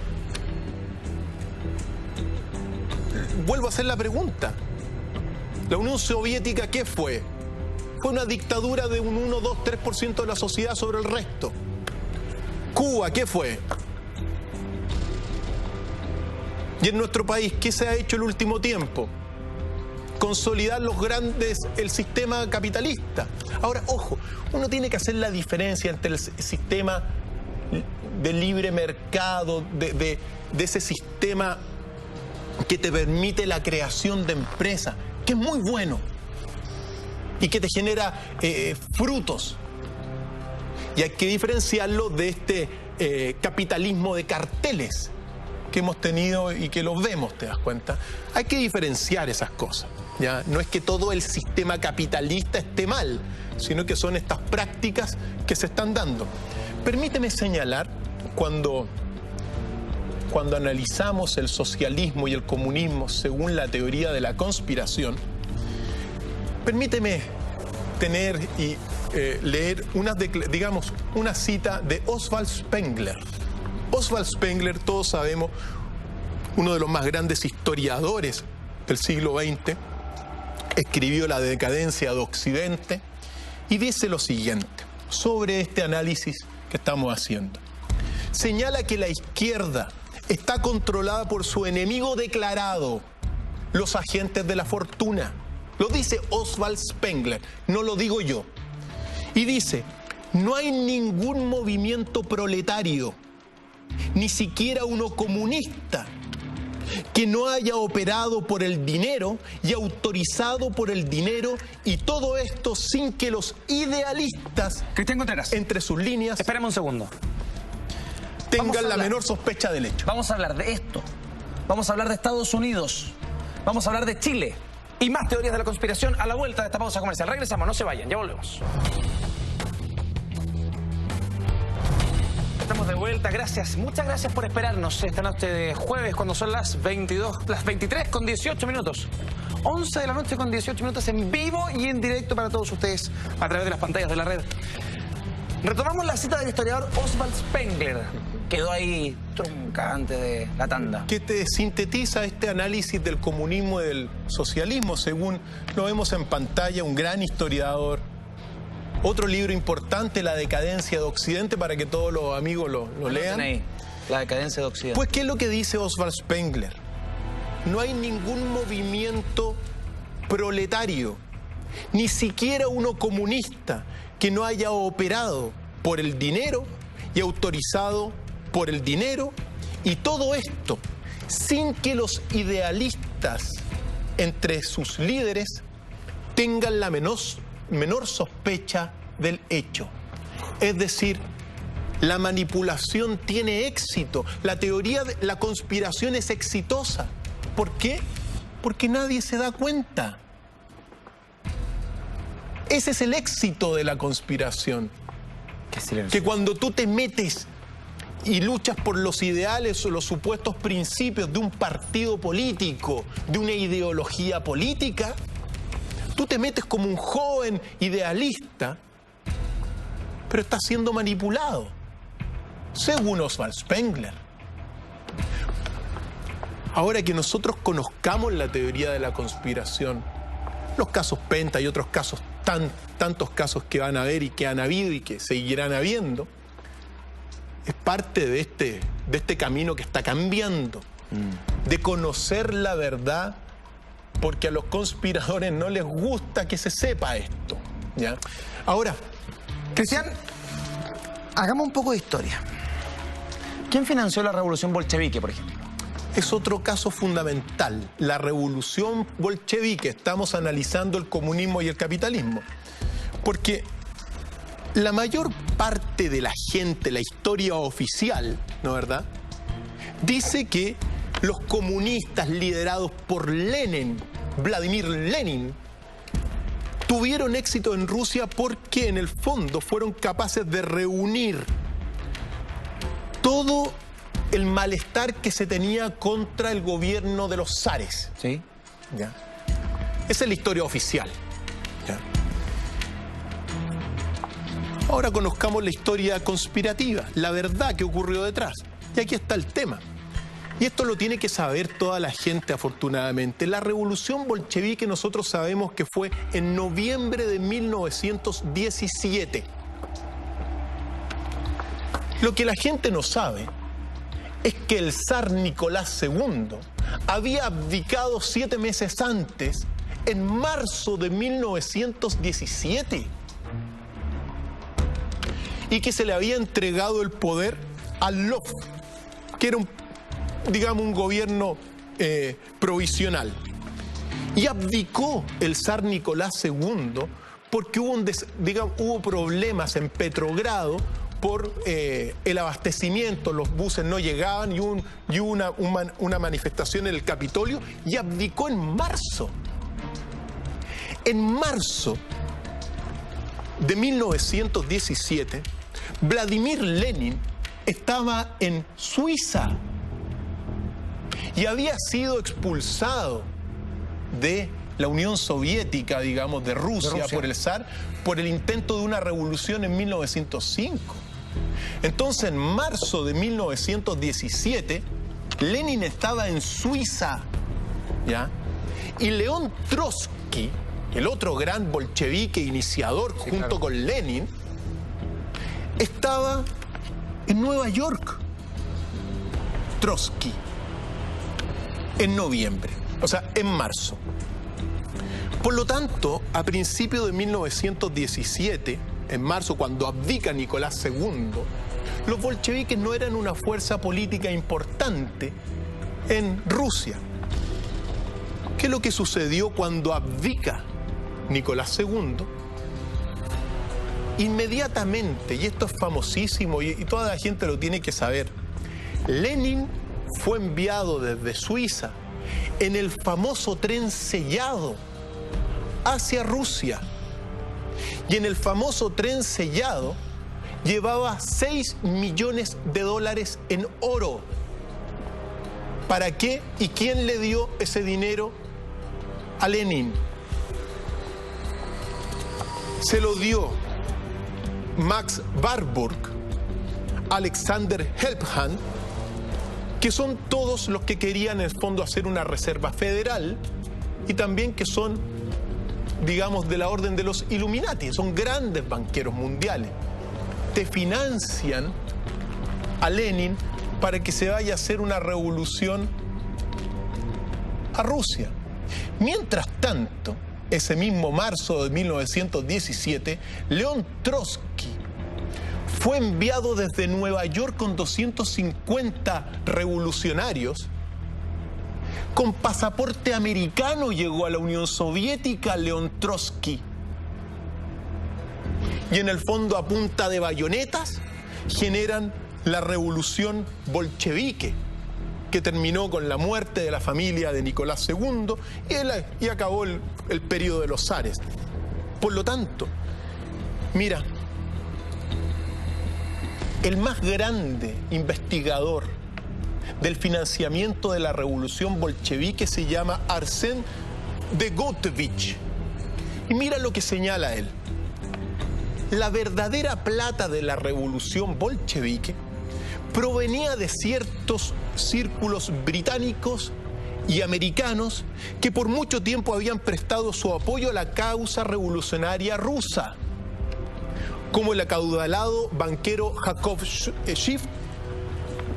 vuelvo a hacer la pregunta. ¿La Unión Soviética qué fue? Fue una dictadura de un 1, 2, 3% de la sociedad sobre el resto. ¿Cuba qué fue? Y en nuestro país, ¿qué se ha hecho el último tiempo? Consolidar el sistema capitalista. Ahora, ojo, uno tiene que hacer la diferencia entre el sistema de libre mercado, de ese sistema que te permite la creación de empresas, que es muy bueno y que te genera frutos. Y hay que diferenciarlo de este capitalismo de carteles que hemos tenido y que los vemos, ¿te das cuenta? Hay que diferenciar esas cosas, ¿ya? No es que todo el sistema capitalista esté mal, sino que son estas prácticas que se están dando. Permíteme señalar, cuando analizamos el socialismo y el comunismo según la teoría de la conspiración, permíteme tener y leer una cita de Oswald Spengler. Oswald Spengler, todos sabemos, uno de los más grandes historiadores del siglo XX, escribió La decadencia de Occidente y dice lo siguiente sobre este análisis que estamos haciendo. Señala que la izquierda está controlada por su enemigo declarado, los agentes de la fortuna. Lo dice Oswald Spengler, no lo digo yo. Y dice, no hay ningún movimiento proletario, ni siquiera uno comunista, que no haya operado por el dinero y autorizado por el dinero, y todo esto sin que los idealistas, Cristian Contreras, entre sus líneas, espérame un segundo, tengan la menor sospecha del hecho. Vamos a hablar de esto, vamos a hablar de Estados Unidos, vamos a hablar de Chile y más teorías de la conspiración a la vuelta de esta pausa comercial. Regresamos, no se vayan, ya volvemos. Estamos de vuelta, gracias, muchas gracias por esperarnos esta noche de jueves cuando son las 23 con 18 minutos. 11 de la noche con 18 minutos en vivo y en directo para todos ustedes a través de las pantallas de la red. Retomamos la cita del historiador Oswald Spengler. Quedó ahí trunca antes de la tanda. Que te sintetiza este análisis del comunismo y del socialismo, según lo vemos en pantalla, un gran historiador. Otro libro importante, La decadencia de Occidente, para que todos los amigos lo lean. Ahí, La decadencia de Occidente. Pues, ¿qué es lo que dice Oswald Spengler? No hay ningún movimiento proletario, ni siquiera uno comunista, que no haya operado por el dinero y autorizado por el dinero, y todo esto sin que los idealistas entre sus líderes tengan la menor sospecha del hecho. Es decir, la manipulación tiene éxito, la teoría de la conspiración es exitosa. ¿Por qué? Porque nadie se da cuenta. Ese es el éxito de la conspiración. Que cuando tú te metes y luchas por los ideales o los supuestos principios de un partido político, de una ideología política, tú te metes como un joven idealista, pero estás siendo manipulado, según Oswald Spengler. Ahora que nosotros conozcamos la teoría de la conspiración, los casos Penta y otros casos, tantos casos que van a haber y que han habido y que seguirán habiendo, es parte de este camino que está cambiando, de conocer la verdad, porque a los conspiradores no les gusta que se sepa esto, ¿ya? Ahora, Cristian, hagamos un poco de historia. ¿Quién financió la revolución bolchevique, por ejemplo? es otro caso fundamental, la revolución bolchevique. Estamos analizando el comunismo y el capitalismo, porque la mayor parte de la gente, la historia oficial, ¿no es verdad?, dice que los comunistas liderados por Lenin, Vladimir Lenin, tuvieron éxito en Rusia porque en el fondo fueron capaces de reunir todo el malestar que se tenía contra el gobierno de los zares. Sí. ¿Ya? Esa es la historia oficial. ¿Ya? Ahora conozcamos la historia conspirativa, la verdad que ocurrió detrás. Y aquí está el tema. Y esto lo tiene que saber toda la gente, afortunadamente. La revolución bolchevique nosotros sabemos que fue en noviembre de 1917. Lo que la gente no sabe es que el zar Nicolás II había abdicado 7 meses antes, en marzo de 1917, y que se le había entregado el poder a Lvov, que era un gobierno provisional. Y abdicó el zar Nicolás II porque hubo problemas en Petrogrado por el abastecimiento, los buses no llegaban y hubo una manifestación en el Capitolio, y abdicó en marzo. En marzo de 1917, Vladimir Lenin estaba en Suiza y había sido expulsado de la Unión Soviética, digamos, de Rusia, por el zar, por el intento de una revolución en 1905. Entonces, en marzo de 1917, Lenin estaba en Suiza, ¿ya? Y León Trotsky, el otro gran bolchevique iniciador, sí, junto claro, con Lenin, estaba en Nueva York. Trotsky, en noviembre, o sea, en marzo. Por lo tanto, a principios de 1917, en marzo, cuando abdica Nicolás II, los bolcheviques no eran una fuerza política importante en Rusia. ¿Qué es lo que sucedió cuando abdica Nicolás II? Inmediatamente, y esto es famosísimo y toda la gente lo tiene que saber, Lenin fue enviado desde Suiza en el famoso tren sellado hacia Rusia. Y en el famoso tren sellado llevaba $6 millones en oro. ¿Para qué? ¿Y quién le dio ese dinero a Lenin? Se lo dio Max Warburg, Alexander Helphand, que son todos los que querían en el fondo hacer una reserva federal y también que son, digamos, de la orden de los Illuminati, son grandes banqueros mundiales. Te financian a Lenin para que se vaya a hacer una revolución a Rusia. Mientras tanto, ese mismo marzo de 1917, León Trotsky fue enviado desde Nueva York con 250 revolucionarios. Con pasaporte americano llegó a la Unión Soviética León Trotsky. Y en el fondo, a punta de bayonetas, generan la revolución bolchevique, que terminó con la muerte de la familia de Nicolás II y acabó el periodo de los zares. Por lo tanto, mira, el más grande investigador del financiamiento de la revolución bolchevique se llama Arsén Degotovich. Y mira lo que señala él. La verdadera plata de la revolución bolchevique provenía de ciertos círculos británicos y americanos que por mucho tiempo habían prestado su apoyo a la causa revolucionaria rusa, como el acaudalado banquero Yakov Schiff,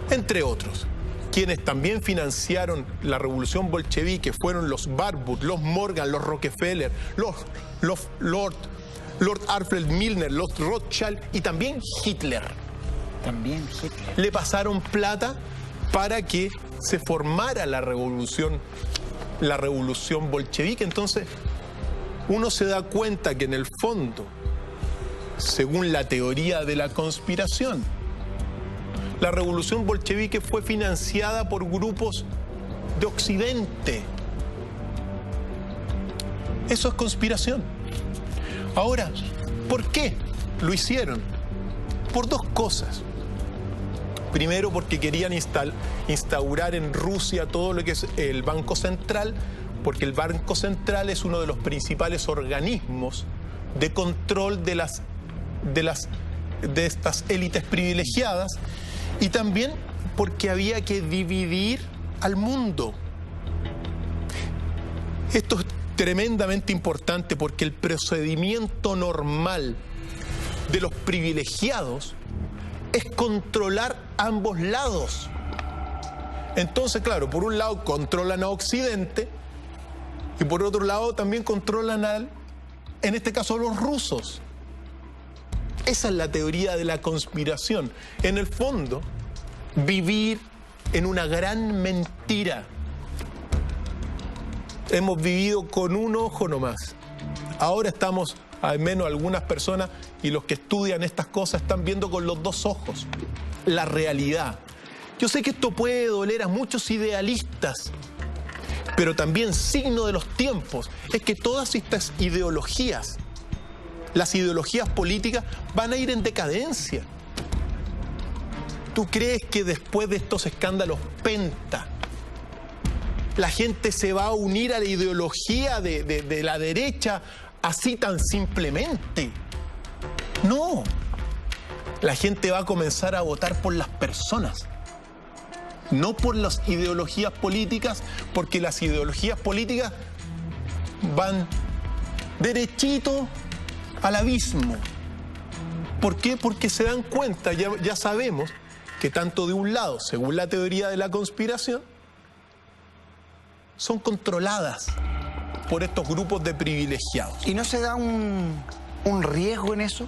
entre otros. Quienes también financiaron la revolución bolchevique fueron los Warburg, los Morgan, los Rockefeller, los Lord Alfred Milner, los Rothschild y también Hitler. Le pasaron plata para que se formara la revolución bolchevique. Entonces, uno se da cuenta que en el fondo, según la teoría de la conspiración, la revolución bolchevique fue financiada por grupos de Occidente. Eso es conspiración. Ahora, ¿por qué lo hicieron? Por dos cosas. Primero, porque querían instaurar en Rusia todo lo que es el Banco Central, porque el Banco Central es uno de los principales organismos de control de estas élites privilegiadas, y también porque había que dividir al mundo. Esto es tremendamente importante porque el procedimiento normal de los privilegiados es controlar ambos lados. Entonces, claro, por un lado controlan a Occidente y por otro lado también controlan en este caso, a los rusos. Esa es la teoría de la conspiración. En el fondo, vivir en una gran mentira. Hemos vivido con un ojo nomás. Ahora estamos, al menos algunas personas y los que estudian estas cosas, están viendo con los dos ojos la realidad. Yo sé que esto puede doler a muchos idealistas, pero también signo de los tiempos es que todas estas ideologías, las ideologías políticas, van a ir en decadencia. ¿Tú crees que después de estos escándalos Penta, la gente se va a unir a la ideología de la derecha así tan simplemente? No. La gente va a comenzar a votar por las personas, no por las ideologías políticas, porque las ideologías políticas van derechito al abismo. ¿Por qué? Porque se dan cuenta, ya sabemos, que tanto de un lado, según la teoría de la conspiración, son controladas por estos grupos de privilegiados. ¿Y no se da un riesgo en eso?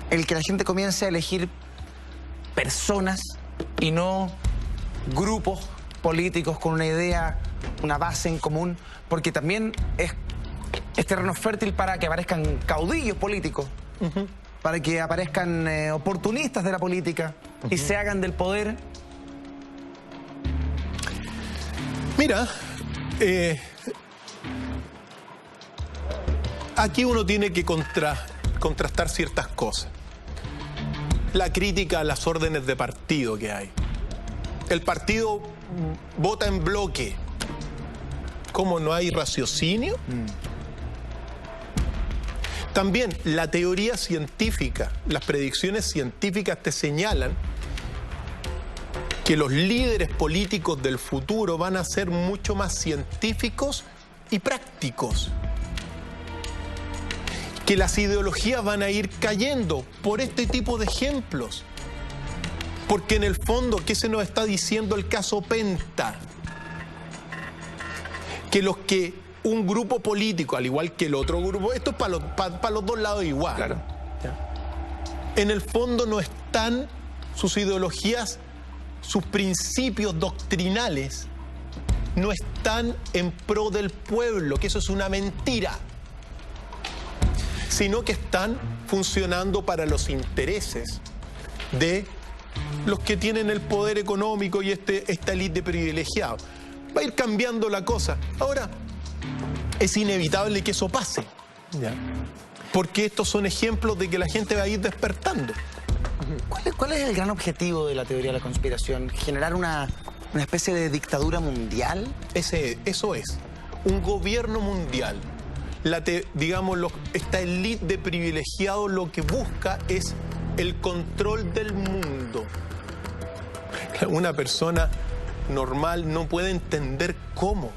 El que la gente comience a elegir personas y no grupos políticos con una idea, una base en común, porque también es terreno fértil para que aparezcan caudillos políticos, para que aparezcan oportunistas de la política y se hagan del poder. Mira, aquí uno tiene que contrastar ciertas cosas. La crítica a las órdenes de partido que hay. El partido vota en bloque. ¿Cómo no hay raciocinio? También la teoría científica, las predicciones científicas te señalan que los líderes políticos del futuro van a ser mucho más científicos y prácticos. Que las ideologías van a ir cayendo por este tipo de ejemplos. Porque en el fondo, ¿qué se nos está diciendo el caso Penta? Que un grupo político, al igual que el otro grupo, esto es para los dos lados igual. Claro. En el fondo no están sus ideologías, sus principios doctrinales, no están en pro del pueblo, que eso es una mentira, sino que están funcionando para los intereses de los que tienen el poder económico y esta élite de privilegiados. Va a ir cambiando la cosa. Ahora, es inevitable que eso pase, porque estos son ejemplos de que la gente va a ir despertando. ¿Cuál es el gran objetivo de la teoría de la conspiración? ¿Generar una especie de dictadura mundial? Eso es, un gobierno mundial. Esta élite de privilegiados lo que busca es el control del mundo. Una persona normal no puede entender cómo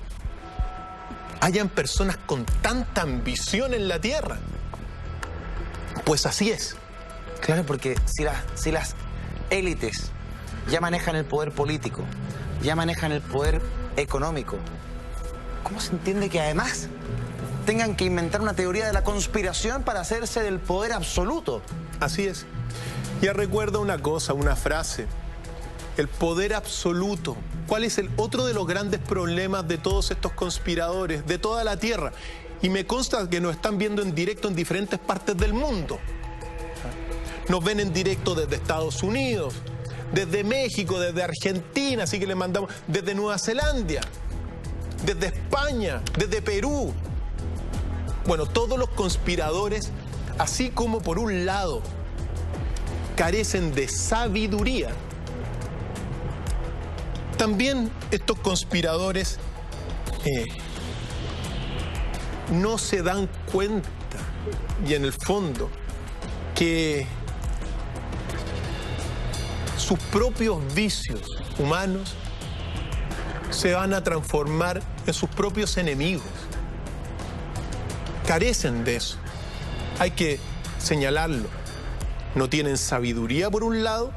hayan personas con tanta ambición en la Tierra. Pues así es. Claro, porque si las élites ya manejan el poder político, ya manejan el poder económico, ¿cómo se entiende que además tengan que inventar una teoría de la conspiración para hacerse del poder absoluto? Así es. Ya recuerda una cosa, una frase. El poder absoluto. ¿Cuál es el otro de los grandes problemas de todos estos conspiradores, de toda la Tierra? Y me consta que nos están viendo en directo en diferentes partes del mundo. Nos ven en directo desde Estados Unidos, desde México, desde Argentina, así que le mandamos desde Nueva Zelanda, desde España, desde Perú. Bueno, todos los conspiradores, así como por un lado carecen de sabiduría, también estos conspiradores no se dan cuenta, y en el fondo, que sus propios vicios humanos se van a transformar en sus propios enemigos. Carecen de eso. Hay que señalarlo. No tienen sabiduría por un lado,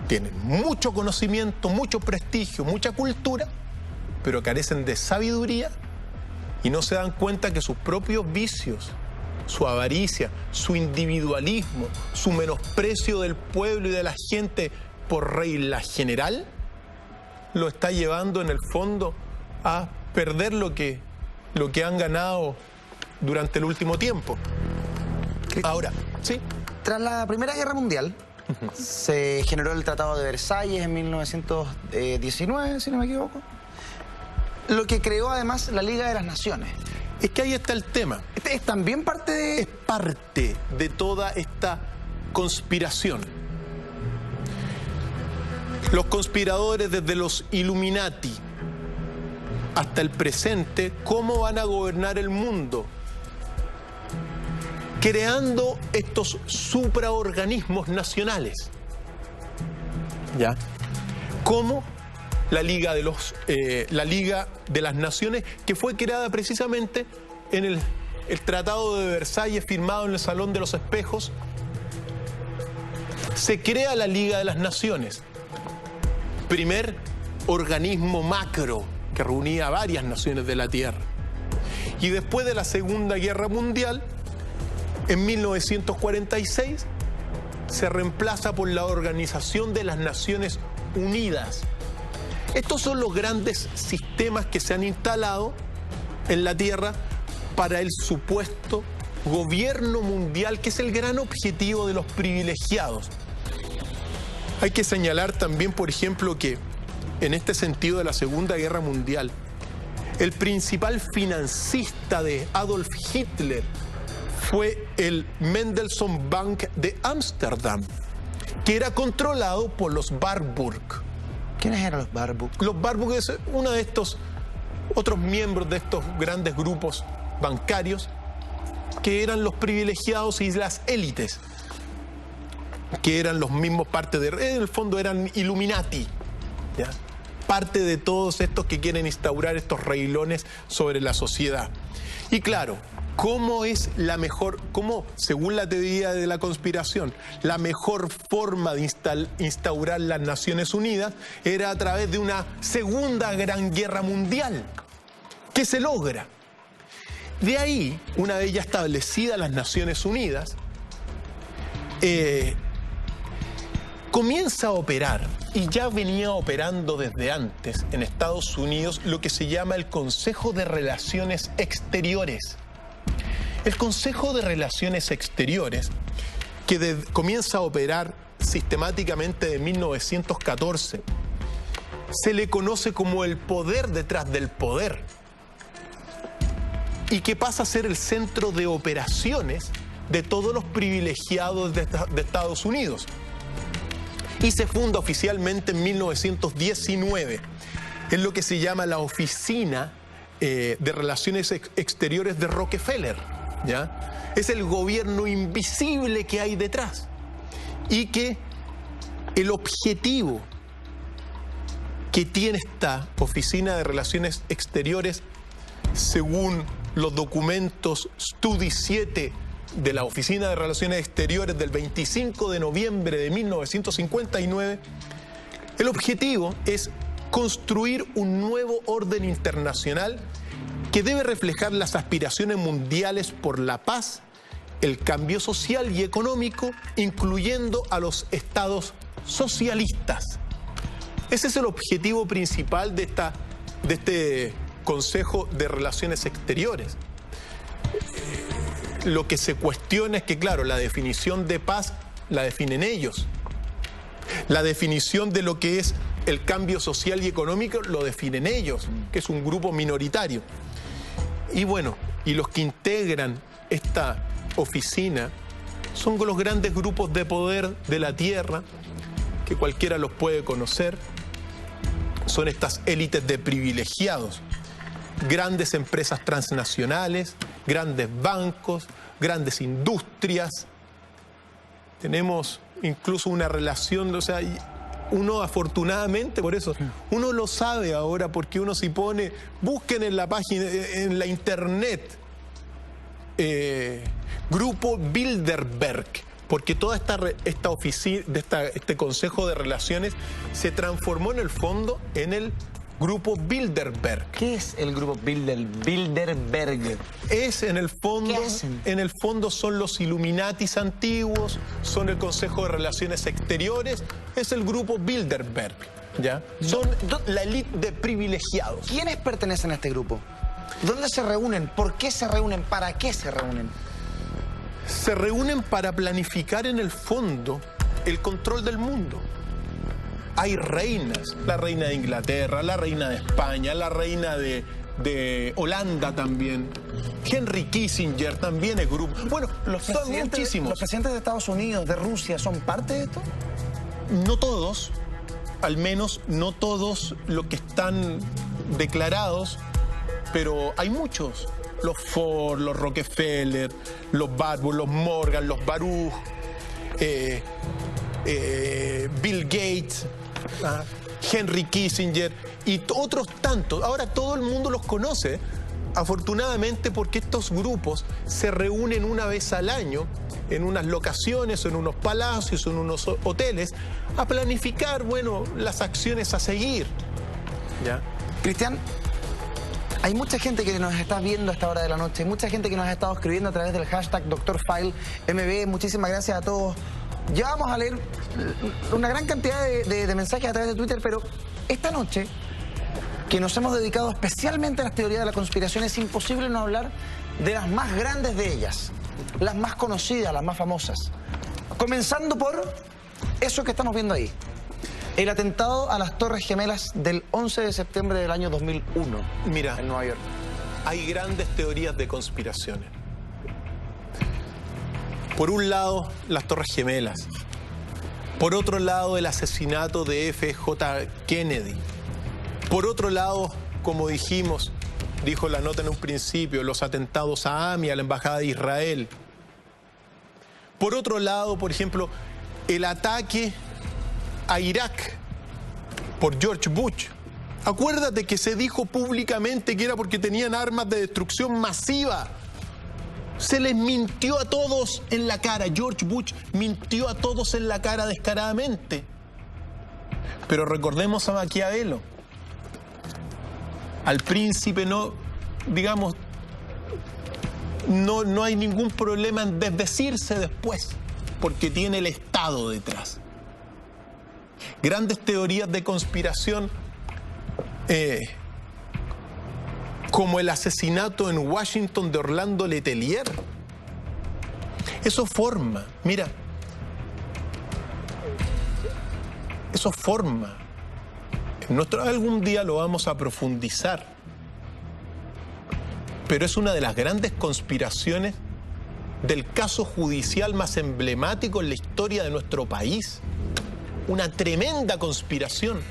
tienen mucho conocimiento, mucho prestigio, mucha cultura, pero carecen de sabiduría y no se dan cuenta que sus propios vicios, su avaricia, su individualismo, su menosprecio del pueblo y de la gente por regla general, lo está llevando en el fondo a perder lo que han ganado durante el último tiempo. Ahora, sí. Tras la Primera Guerra Mundial, se generó el Tratado de Versalles en 1919, si no me equivoco, lo que creó además la Liga de las Naciones. Es que ahí está el tema. ¿Es también parte de...? Es parte de toda esta conspiración. Los conspiradores, desde los Illuminati hasta el presente, ¿cómo van a gobernar el mundo? Creando estos supraorganismos nacionales. ¿Ya? Como la Liga de las Naciones, que fue creada precisamente en el Tratado de Versalles, firmado en el Salón de los Espejos. Se crea la Liga de las Naciones, primer organismo macro que reunía a varias naciones de la Tierra. Y después de la Segunda Guerra Mundial, en 1946, se reemplaza por la Organización de las Naciones Unidas. Estos son los grandes sistemas que se han instalado en la Tierra para el supuesto gobierno mundial, que es el gran objetivo de los privilegiados. Hay que señalar también, por ejemplo, que en este sentido de la Segunda Guerra Mundial, el principal financista de Adolf Hitler fue el Mendelssohn Bank de Ámsterdam, que era controlado por los Warburg. ¿Quiénes eran los Warburg? Los Warburg es uno de estos otros miembros de estos grandes grupos bancarios que eran los privilegiados y las élites, que eran los mismos parte de... En el fondo eran Illuminati, ¿ya? Parte de todos estos que quieren instaurar estos reglones sobre la sociedad. Y claro, ¿cómo es la mejor, cómo, según la teoría de la conspiración, la mejor forma de instaurar las Naciones Unidas era a través de una segunda gran guerra mundial? ¿Qué se logra? De ahí, una vez ya establecidas las Naciones Unidas, comienza a operar, y ya venía operando desde antes en Estados Unidos, lo que se llama el Consejo de Relaciones Exteriores. El Consejo de Relaciones Exteriores, que comienza a operar sistemáticamente de 1914, se le conoce como el poder detrás del poder, y que pasa a ser el centro de operaciones de todos los privilegiados de Estados Unidos. Y se funda oficialmente en 1919, en lo que se llama la Oficina de Relaciones Exteriores de Rockefeller, ¿ya? Es el gobierno invisible que hay detrás, y que el objetivo que tiene esta Oficina de Relaciones Exteriores, según los documentos Study 7 de la Oficina de Relaciones Exteriores del 25 de noviembre de 1959, el objetivo es construir un nuevo orden internacional que debe reflejar las aspiraciones mundiales por la paz, el cambio social y económico, incluyendo a los estados socialistas. Ese es el objetivo principal de este Consejo de Relaciones Exteriores. Lo que se cuestiona es que, claro, la definición de paz la definen ellos. La definición de lo que es el cambio social y económico lo definen ellos, que es un grupo minoritario. Y bueno, y los que integran esta oficina son los grandes grupos de poder de la Tierra, que cualquiera los puede conocer. Son estas élites de privilegiados, grandes empresas transnacionales, grandes bancos, grandes industrias. Tenemos incluso una relación, o sea, uno afortunadamente, por eso, uno lo sabe ahora porque uno se pone, busquen en la página, en la internet, Grupo Bilderberg, porque toda esta oficina, este Consejo de Relaciones se transformó en el fondo en el Grupo Bilderberg. ¿Qué es el Grupo Bilderberg? Es en el fondo, ¿Qué hacen? en el fondo son los Illuminatis antiguos, son el Consejo de Relaciones Exteriores, es el Grupo Bilderberg, ¿ya? Son la élite de privilegiados. ¿Quiénes pertenecen a este grupo? ¿Dónde se reúnen? ¿Por qué se reúnen? ¿Para qué se reúnen? Se reúnen para planificar en el fondo el control del mundo. Hay reinas, la reina de Inglaterra, la reina de España, la reina de Holanda también. Henry Kissinger también es grupo. Bueno, son muchísimos. ¿Los presidentes de Estados Unidos, de Rusia, son parte de esto? No todos, al menos no todos los que están declarados, pero hay muchos. Los Ford, los Rockefeller, los Barbour, los Morgan, los Baruch, Bill Gates, Henry Kissinger y otros tantos. Ahora todo el mundo los conoce, afortunadamente, porque estos grupos se reúnen una vez al año en unas locaciones, en unos palacios, en unos hoteles, a planificar, bueno, las acciones a seguir. ¿Ya? Cristian, hay mucha gente que nos está viendo a esta hora de la noche, mucha gente que nos ha estado escribiendo a través del hashtag DrFileMB. Muchísimas gracias a todos. Ya vamos a leer una gran cantidad de mensajes a través de Twitter, pero esta noche, que nos hemos dedicado especialmente a las teorías de la conspiración, es imposible no hablar de las más grandes de ellas, las más conocidas, las más famosas. Comenzando por eso que estamos viendo ahí. El atentado a las Torres Gemelas del 11 de septiembre del año 2001. Mira, en Nueva York. Hay grandes teorías de conspiraciones. Por un lado, las Torres Gemelas. Por otro lado, el asesinato de F.J. Kennedy. Por otro lado, como dijimos, dijo la nota en un principio, los atentados a AMI, a la Embajada de Israel. Por otro lado, por ejemplo, el ataque a Irak por George Bush. Acuérdate que se dijo públicamente que era porque tenían armas de destrucción masiva. Se les mintió a todos en la cara. George Bush mintió a todos en la cara descaradamente. Pero recordemos a Maquiavelo. Al príncipe no, digamos, no hay ningún problema en desdecirse después, porque tiene el Estado detrás. Grandes teorías de conspiración, como el asesinato en Washington de Orlando Letelier. Eso forma, mira, eso forma. Algún día lo vamos a profundizar, pero es una de las grandes conspiraciones del caso judicial más emblemático en la historia de nuestro país. Una tremenda conspiración.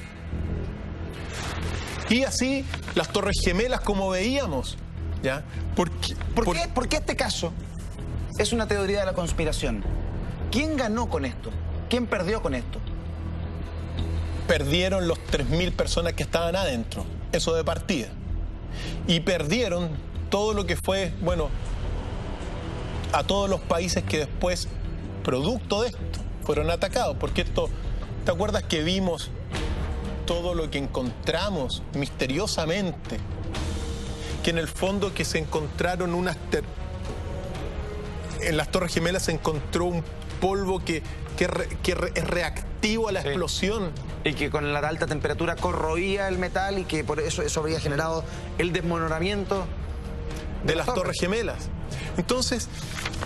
Y así las Torres Gemelas, como veíamos, ¿ya? ¿Por qué este caso es una teoría de la conspiración? ¿Quién ganó con esto? ¿Quién perdió con esto? Perdieron los 3.000 personas que estaban adentro, eso de partida. Y perdieron todo lo que fue, bueno, a todos los países que después, producto de esto, fueron atacados. Porque esto, ¿te acuerdas que vimos todo lo que encontramos misteriosamente? Que en el fondo que se encontraron en las Torres Gemelas se encontró un polvo que es reactivo a la explosión. Y que con la alta temperatura corroía el metal y que por eso habría generado el desmoronamiento de las Torres Gemelas. Entonces,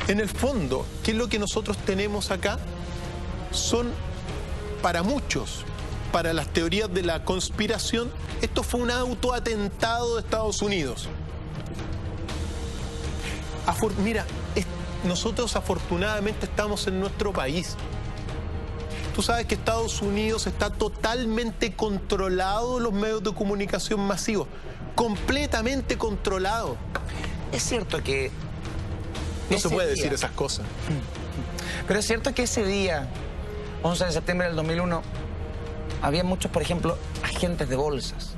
en el fondo, ¿qué es lo que nosotros tenemos acá? Son, para muchos, para las teorías de la conspiración, esto fue un autoatentado de Estados Unidos. Mira, nosotros afortunadamente estamos en nuestro país. Tú sabes que Estados Unidos está totalmente controlado los medios de comunicación masivos, completamente controlado. Es cierto que... No se puede decir esas cosas. Pero es cierto que ese día, 11 de septiembre del 2001, había muchos, por ejemplo, agentes de bolsas,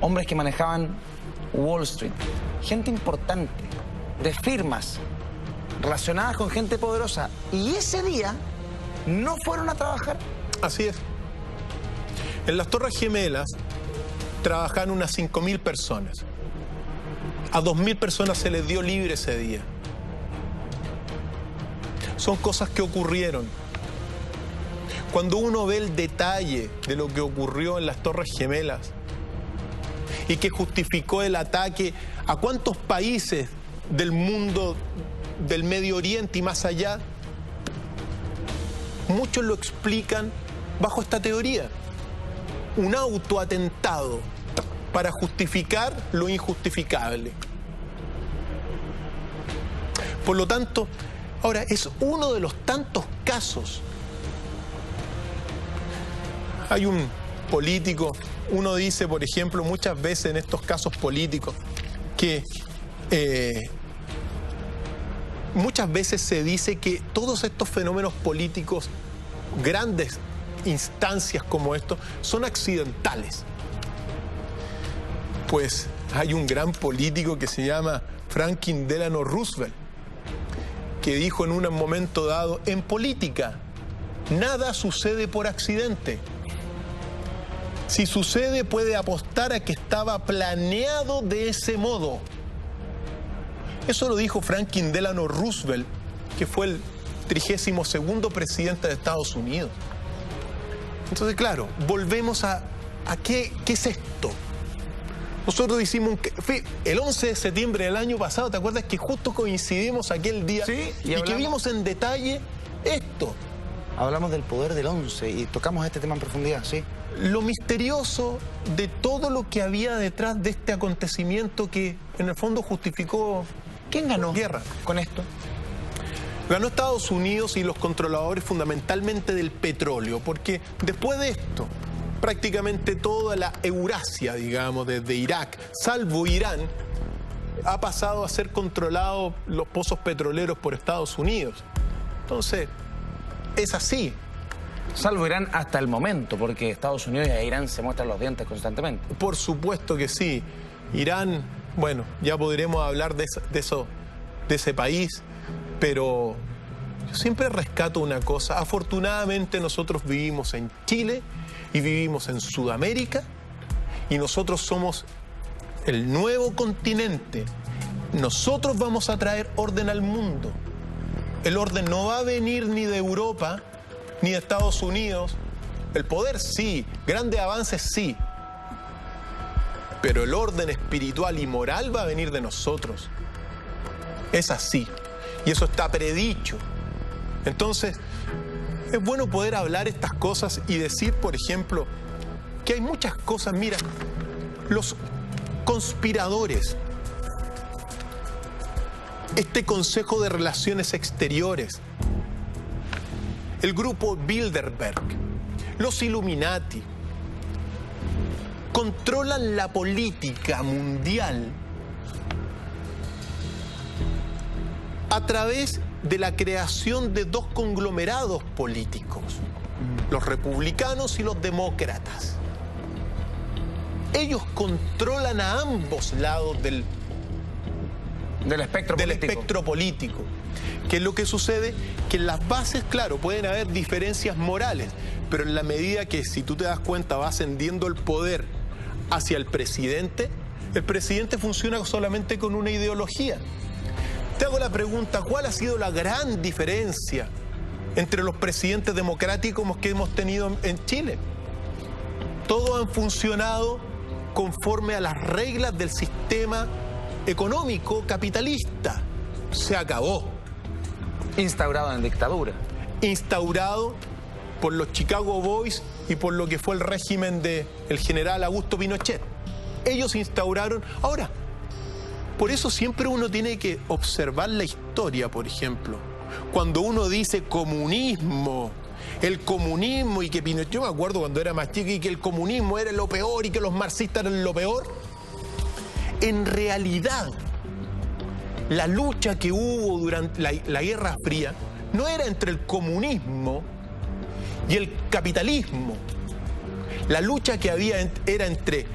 hombres que manejaban Wall Street, gente importante, de firmas relacionadas con gente poderosa, y ese día no fueron a trabajar. Así es. En las Torres Gemelas trabajaban unas 5.000 personas. A 2.000 personas se les dio libre ese día. Son cosas que ocurrieron. Cuando uno ve el detalle de lo que ocurrió en las Torres Gemelas y que justificó el ataque a cuántos países del mundo, del Medio Oriente y más allá, muchos lo explican bajo esta teoría. Un autoatentado para justificar lo injustificable. Por lo tanto, ahora es uno de los tantos casos. Hay un político, uno dice, por ejemplo, muchas veces en estos casos políticos, que muchas veces se dice que todos estos fenómenos políticos, grandes instancias como estos, son accidentales. Pues hay un gran político que se llama Franklin Delano Roosevelt, que dijo en un momento dado, en política, nada sucede por accidente. Si sucede, puede apostar a que estaba planeado de ese modo. Eso lo dijo Franklin Delano Roosevelt, que fue el 32º presidente de Estados Unidos. Entonces, claro, volvemos a ¿qué es esto? Nosotros hicimos el 11 de septiembre del año pasado, ¿te acuerdas que justo coincidimos aquel día? Sí, y que vimos en detalle esto. Hablamos del poder del 11 y tocamos este tema en profundidad, ¿sí? Lo misterioso de todo lo que había detrás de este acontecimiento que en el fondo justificó... ¿Quién ganó guerra con esto? Ganó Estados Unidos y los controladores fundamentalmente del petróleo, porque después de esto, prácticamente toda la Eurasia, digamos, desde Irak, salvo Irán, ha pasado a ser controlado los pozos petroleros por Estados Unidos. Entonces, es así. Salvo Irán hasta el momento, porque Estados Unidos y a Irán se muestran los dientes constantemente. Por supuesto que sí. Irán, bueno, ya podremos hablar de ese país, pero yo siempre rescato una cosa. Afortunadamente nosotros vivimos en Chile y vivimos en Sudamérica y nosotros somos el nuevo continente. Nosotros vamos a traer orden al mundo. El orden no va a venir ni de Europa ni de Estados Unidos. El poder sí, grandes avances sí, pero el orden espiritual y moral va a venir de nosotros. Es así, y eso está predicho. Entonces, es bueno poder hablar estas cosas y decir, por ejemplo, que hay muchas cosas. Mira, los conspiradores, este Consejo de Relaciones Exteriores, el grupo Bilderberg, los Illuminati, controlan la política mundial a través de la creación de dos conglomerados políticos, los republicanos y los demócratas. Ellos controlan a ambos lados del espectro político. ¿Qué es lo que sucede? Que en las bases, claro, pueden haber diferencias morales, pero en la medida que, si tú te das cuenta, va ascendiendo el poder hacia el presidente funciona solamente con una ideología. Te hago la pregunta, ¿cuál ha sido la gran diferencia entre los presidentes democráticos que hemos tenido en Chile? Todos han funcionado conforme a las reglas del sistema económico capitalista. Se acabó. Instaurado en dictadura. Instaurado por los Chicago Boys y por lo que fue el régimen del general Augusto Pinochet. Ellos instauraron. Ahora, Por eso siempre uno tiene que observar la historia, por ejemplo. Cuando uno dice comunismo, el comunismo y que Pinochet, yo me acuerdo cuando era más chico y que el comunismo era lo peor y que los marxistas eran lo peor. En realidad, la lucha que hubo durante la Guerra Fría no era entre el comunismo y el capitalismo. La lucha que había era entre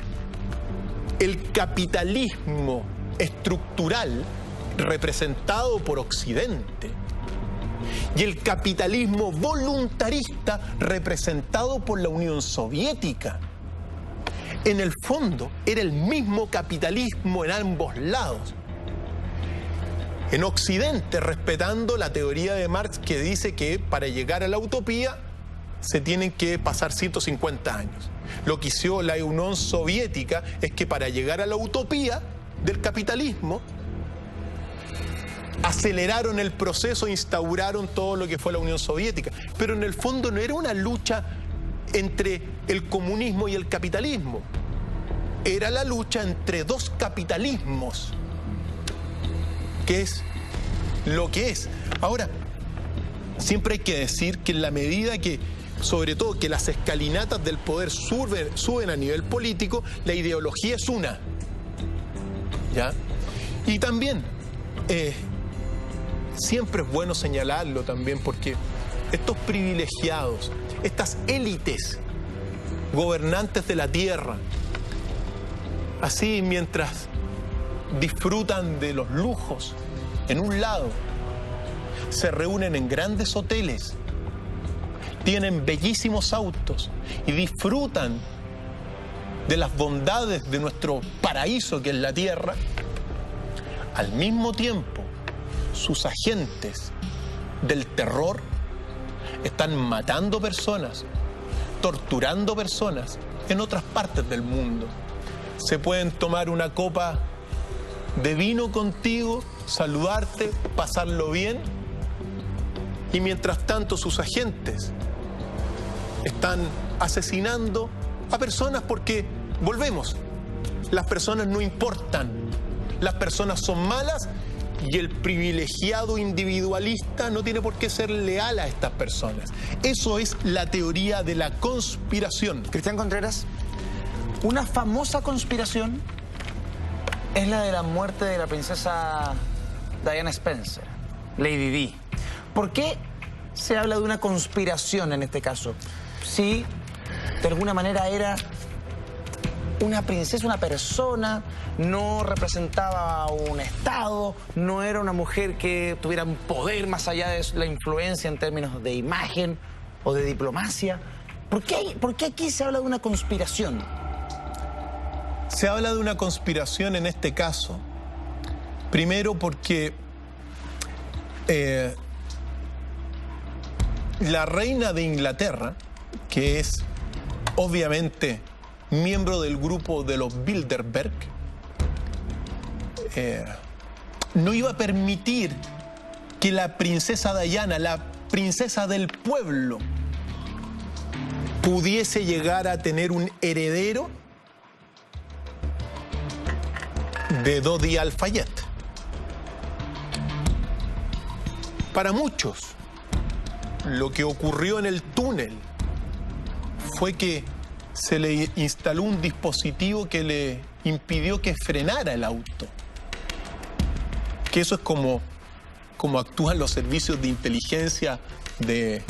el capitalismo estructural representado por Occidente y el capitalismo voluntarista representado por la Unión Soviética. En el fondo era el mismo capitalismo en ambos lados. En Occidente, respetando la teoría de Marx que dice que para llegar a la utopía se tienen que pasar 150 años. Lo que hizo la Unión Soviética es que para llegar a la utopía del capitalismo aceleraron el proceso, instauraron todo lo que fue la Unión Soviética. Pero en el fondo no era una lucha entre el comunismo y el capitalismo. Era la lucha entre dos capitalismos, que es lo que es. Ahora, siempre hay que decir que en la medida que, sobre todo, que las escalinatas del poder suben a nivel político, la ideología es una. ¿Ya? Y también, siempre es bueno señalarlo también, porque estos privilegiados, estas élites gobernantes de la tierra, así mientras disfrutan de los lujos en un lado, se reúnen en grandes hoteles, tienen bellísimos autos y disfrutan de las bondades de nuestro paraíso que es la tierra. Al mismo tiempo, sus agentes del terror están matando personas, torturando personas en otras partes del mundo. Se pueden tomar una copa de vino contigo, saludarte, pasarlo bien, y mientras tanto sus agentes están asesinando a personas porque, volvemos, las personas no importan, las personas son malas y el privilegiado individualista no tiene por qué ser leal a estas personas. Eso es la teoría de la conspiración. Cristian Contreras, una famosa conspiración es la de la muerte de la princesa Diana Spencer, Lady Di. ¿Por qué se habla de una conspiración en este caso? Si de alguna manera era una princesa, una persona, no representaba un estado, no era una mujer que tuviera un poder más allá de la influencia en términos de imagen o de diplomacia. ¿Por qué aquí se habla de una conspiración? Se habla de una conspiración en este caso, primero porque la reina de Inglaterra, que es obviamente miembro del grupo de los Bilderberg, no iba a permitir que la princesa Diana, la princesa del pueblo, pudiese llegar a tener un heredero de Dodi Al-Fayed. Para muchos, lo que ocurrió en el túnel fue que se le instaló un dispositivo que le impidió que frenara el auto. Que eso es como actúan los servicios de inteligencia de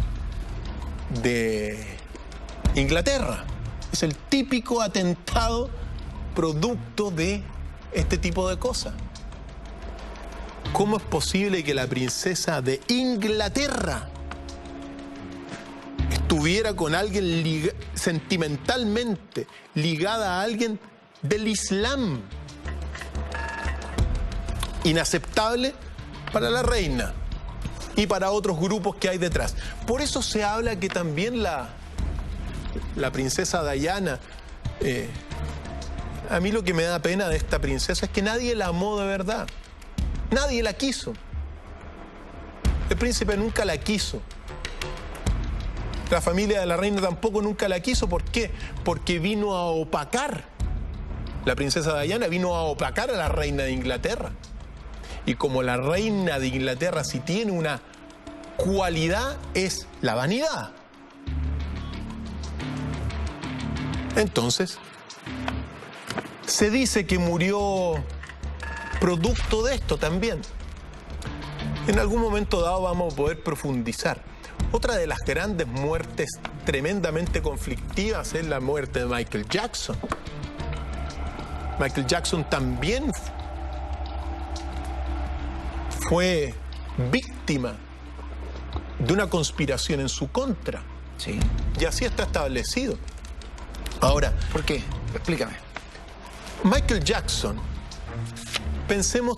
Inglaterra. Es el típico atentado producto de este tipo de cosas. ¿Cómo es posible que la princesa de Inglaterra estuviera con alguien sentimentalmente ligada a alguien del Islam? Inaceptable para la reina y para otros grupos que hay detrás. Por eso se habla que también la princesa Diana, a mí lo que me da pena de esta princesa es que nadie la amó de verdad. Nadie la quiso. El príncipe nunca la quiso. La familia de la reina tampoco nunca la quiso. ¿Por qué? Porque vino a opacar La princesa Diana vino a opacar a la reina de Inglaterra. Y como la reina de Inglaterra, si tiene una cualidad, es la vanidad. Entonces, se dice que murió producto de esto también. En algún momento dado vamos a poder profundizar. Otra de las grandes muertes tremendamente conflictivas es la muerte de Michael Jackson. Michael Jackson también fue víctima de una conspiración en su contra. Sí. Y así está establecido. Ahora, ¿Por qué? Explícame. Michael Jackson, pensemos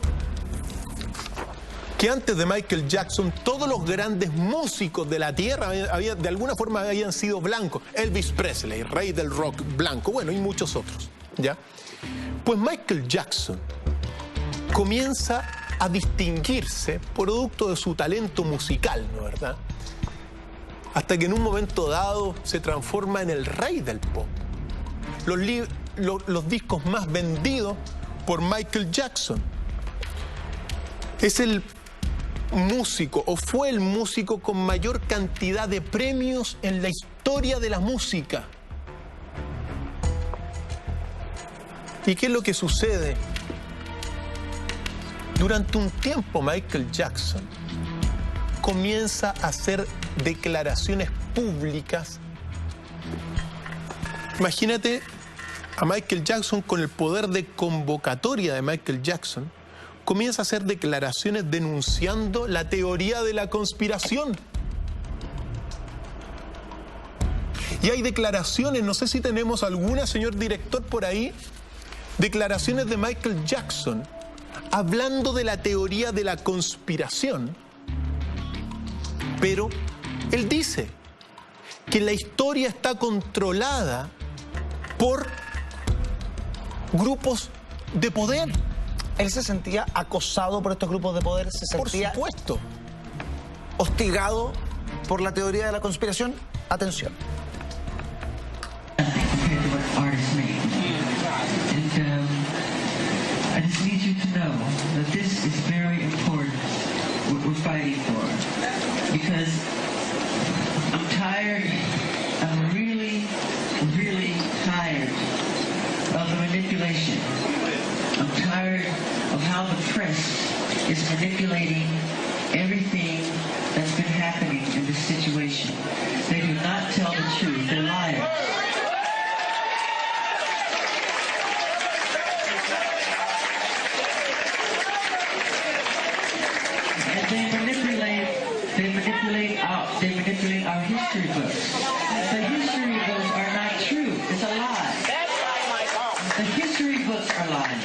que antes de Michael Jackson todos los grandes músicos de la tierra de alguna forma habían sido blancos. Elvis Presley, rey del rock blanco, bueno, y muchos otros, ¿ya? Pues Michael Jackson comienza a distinguirse producto de su talento musical, ¿no es verdad? Hasta que en un momento dado se transforma en el rey del pop. Los discos más vendidos por Michael Jackson. Es el músico, o fue el músico con mayor cantidad de premios en la historia de la música. ¿Y qué es lo que sucede? Durante un tiempo Michael Jackson comienza a hacer declaraciones públicas. Imagínate a Michael Jackson con el poder de convocatoria de Michael Jackson, comienza a hacer declaraciones denunciando la teoría de la conspiración. Y hay declaraciones, no sé si tenemos alguna, señor director, por ahí, declaraciones de Michael Jackson hablando de la teoría de la conspiración. Pero él dice que la historia está controlada por grupos de poder. ¿Él se sentía acosado por estos grupos de poder? ¿Se sentía Por supuesto. hostigado por la teoría de la conspiración? Atención. Compared to what artists make. And I just need you to know that this is very important, what we're fighting for. Because I'm tired, I'm really, really tired of the manipulation. I'm tired of how the press is manipulating everything that's been happening in this situation. They do not tell the truth, they're liars. And they manipulate our history books. The history books are not true. It's a lie. The history books are lying.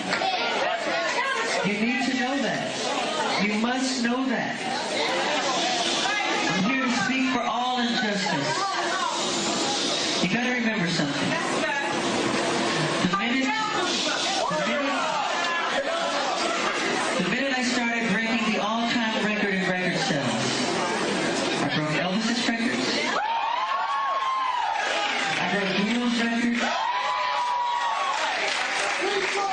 You need to know that. You must know that. I'm here to speak for all injustice. You gotta remember something. The minute I started breaking the all-time record in record sales, I broke Elvis's records. I broke Beatles' records.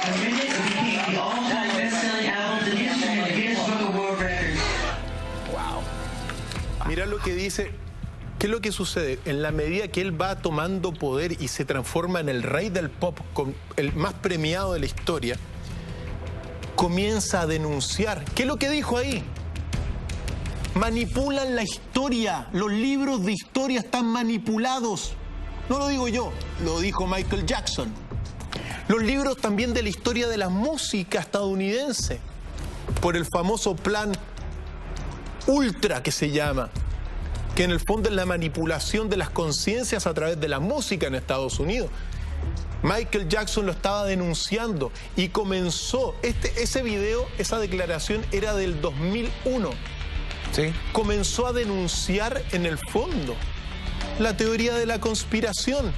The minute it became the all-time best-selling albums in history of the Guinness Book of World Records. Mira lo que dice. ¿Qué es lo que sucede? En la medida que él va tomando poder y se transforma en el rey del pop, el más premiado de la historia, comienza a denunciar. ¿Qué es lo que dijo ahí? Manipulan la historia. Los libros de historia están manipulados. No lo digo yo, lo dijo Michael Jackson. Los libros también de la historia de la música estadounidense, por el famoso plan Ultra que se llama, que en el fondo es la manipulación de las conciencias a través de la música en Estados Unidos. Michael Jackson lo estaba denunciando y comenzó, ese video, esa declaración era del 2001. Sí. Comenzó a denunciar en el fondo la teoría de la conspiración.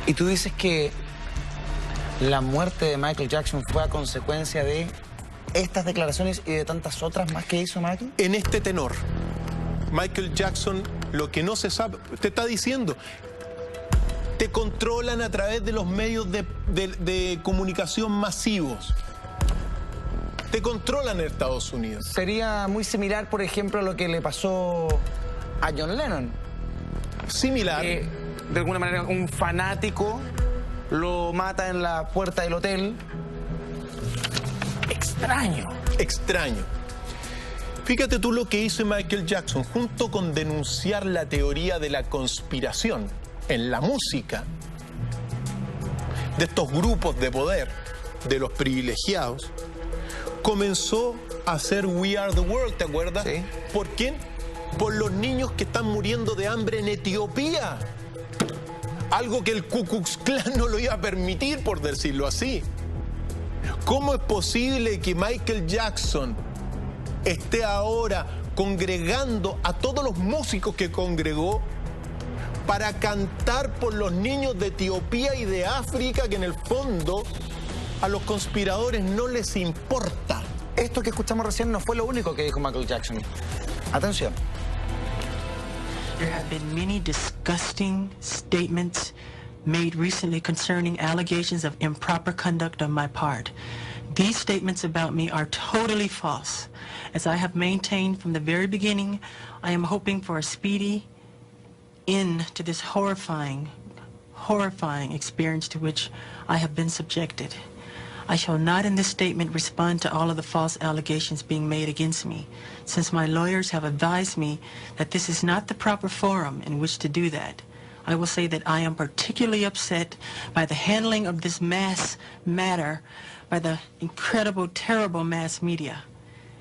Y tú dices que la muerte de Michael Jackson fue a consecuencia de estas declaraciones y de tantas otras más que hizo Michael. En este tenor, Michael Jackson, lo que no se sabe, te está diciendo, Te controlan a través de los medios de comunicación masivos. Te controlan en Estados Unidos. Sería muy similar, por ejemplo, a lo que le pasó a John Lennon. Similar. De alguna manera, un fanático lo mata en la puerta del hotel. Extraño. Extraño. Fíjate tú lo que hizo Michael Jackson, junto con denunciar la teoría de la conspiración en la música, de estos grupos de poder, de los privilegiados, comenzó a hacer We Are the World, ¿te acuerdas? Sí. ¿Por quién? Por los niños que están muriendo de hambre en Etiopía. Algo que el Ku Klux Klan no lo iba a permitir, por decirlo así. ¿Cómo es posible que Michael Jackson esté ahora congregando a todos los músicos que congregó para cantar por los niños de Etiopía y de África, que en el fondo a los conspiradores no les importa? Esto que escuchamos recién no fue lo único que dijo Michael Jackson. Atención. There have been many disgusting statements made recently concerning allegations of improper conduct on my part. These statements about me are totally false. As I have maintained from the very beginning, I am hoping for a speedy end to this horrifying experience to which I have been subjected. I shall not in this statement respond to all of the false allegations being made against me, since my lawyers have advised me that this is not the proper forum in which to do that. I will say that I am particularly upset by the handling of this mass matter by the incredible, terrible mass media.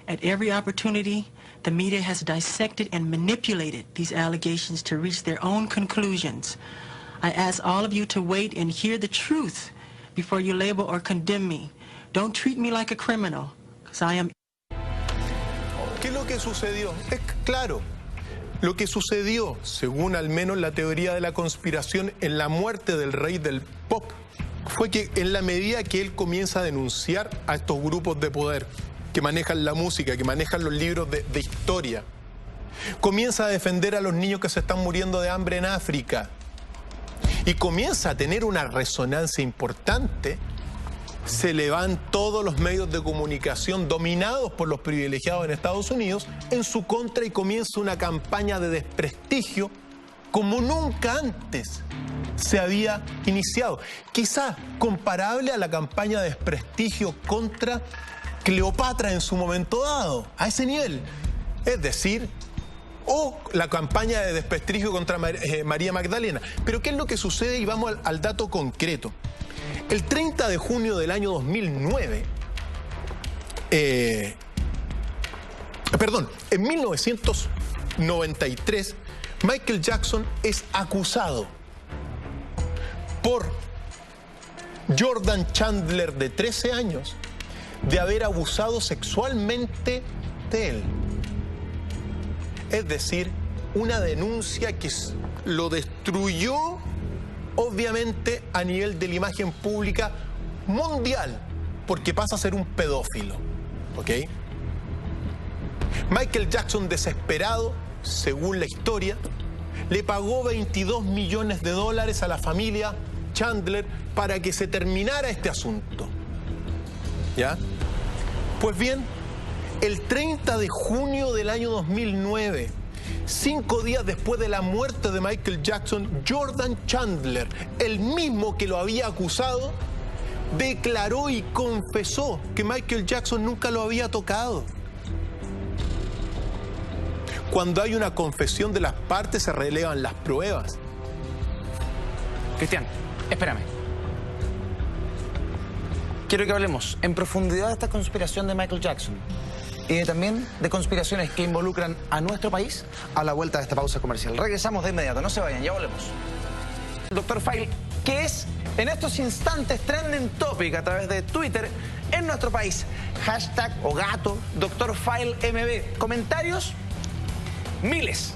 At every opportunity, the media has dissected and manipulated these allegations to reach their own conclusions. I ask all of you to wait and hear the truth before you label or condemn me. Don't treat me like a criminal, because I am... ¿Qué es lo que sucedió? Es claro. Lo que sucedió, según al menos la teoría de la conspiración, en la muerte del rey del pop, fue que en la medida que él comienza a denunciar a estos grupos de poder que manejan la música, que manejan los libros de historia, comienza a defender a los niños que se están muriendo de hambre en África y comienza a tener una resonancia importante, se le van todos los medios de comunicación dominados por los privilegiados en Estados Unidos en su contra y comienza una campaña de desprestigio como nunca antes se había iniciado. Quizás comparable a la campaña de desprestigio contra Cleopatra en su momento dado, a ese nivel. Es decir, o la campaña de desprestigio contra María Magdalena. Pero ¿qué es lo que sucede? Y vamos al dato concreto. El 30 de junio del año 2009, en 1993, Michael Jackson es acusado por Jordan Chandler, de 13 años, de haber abusado sexualmente de él. Es decir, una denuncia que lo destruyó, obviamente, a nivel de la imagen pública mundial, porque pasa a ser un pedófilo, ¿ok? Michael Jackson, desesperado, según la historia, le pagó $22 millones a la familia Chandler para que se terminara este asunto. ¿Ya? Pues bien, el 30 de junio del año 2009, 5 días después de la muerte de Michael Jackson, Jordan Chandler, el mismo que lo había acusado, declaró y confesó que Michael Jackson nunca lo había tocado. Cuando hay una confesión de las partes, se relevan las pruebas. Cristian, espérame. Quiero que hablemos en profundidad de esta conspiración de Michael Jackson y también de conspiraciones que involucran a nuestro país a la vuelta de esta pausa comercial. Regresamos de inmediato, no se vayan, ya volvemos. Dr. File, que es en estos instantes trending topic a través de Twitter en nuestro país. Hashtag o gato, Dr. File MB. Comentarios, miles.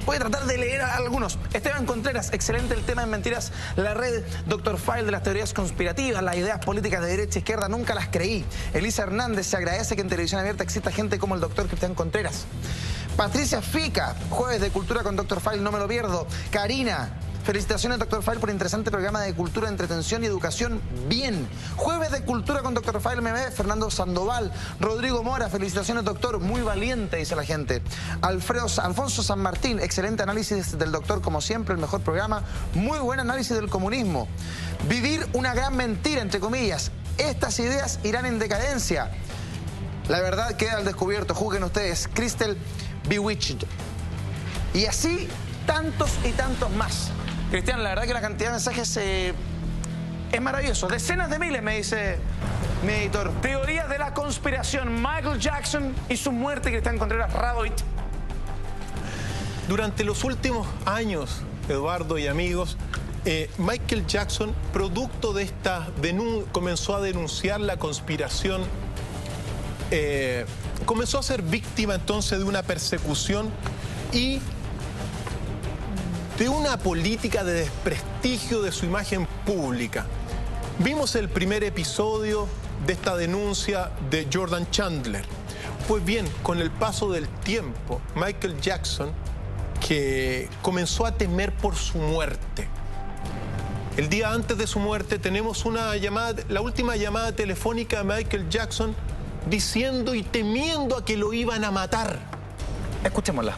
Voy a tratar de leer algunos. Esteban Contreras, excelente el tema en Mentiras, la red Dr. File de las teorías conspirativas, las ideas políticas de derecha e izquierda, nunca las creí. Elisa Hernández, se agradece que en Televisión Abierta exista gente como el Dr. Cristian Contreras. Patricia Fica, jueves de Cultura con Dr. File, no me lo pierdo. Karina, Felicitaciones, Dr. File, por interesante programa de cultura, entretención y educación. Bien. Jueves de cultura con Dr. File MB, Fernando Sandoval. Rodrigo Mora, felicitaciones, doctor. Muy valiente, dice la gente. Alfonso San Martín, excelente análisis del doctor, como siempre, el mejor programa. Muy buen análisis del comunismo. Vivir una gran mentira, entre comillas. Estas ideas irán en decadencia. La verdad queda al descubierto. Juzguen ustedes. Crystal Bewitched. Y así, tantos y tantos más. Cristian, la verdad que la cantidad de mensajes es maravilloso. Decenas de miles, me dice mi editor. Teorías de la conspiración. Michael Jackson y su muerte, Cristian Contreras Radoit. Durante los últimos años, Eduardo y amigos, Michael Jackson, producto de esta comenzó a denunciar la conspiración, comenzó a ser víctima entonces de una persecución y de una política de desprestigio de su imagen pública. Vimos el primer episodio de esta denuncia de Jordan Chandler. Pues bien, con el paso del tiempo, Michael Jackson, que comenzó a temer por su muerte. El día antes de su muerte tenemos una llamada, la última llamada telefónica de Michael Jackson diciendo y temiendo a que lo iban a matar. Escuchémosla.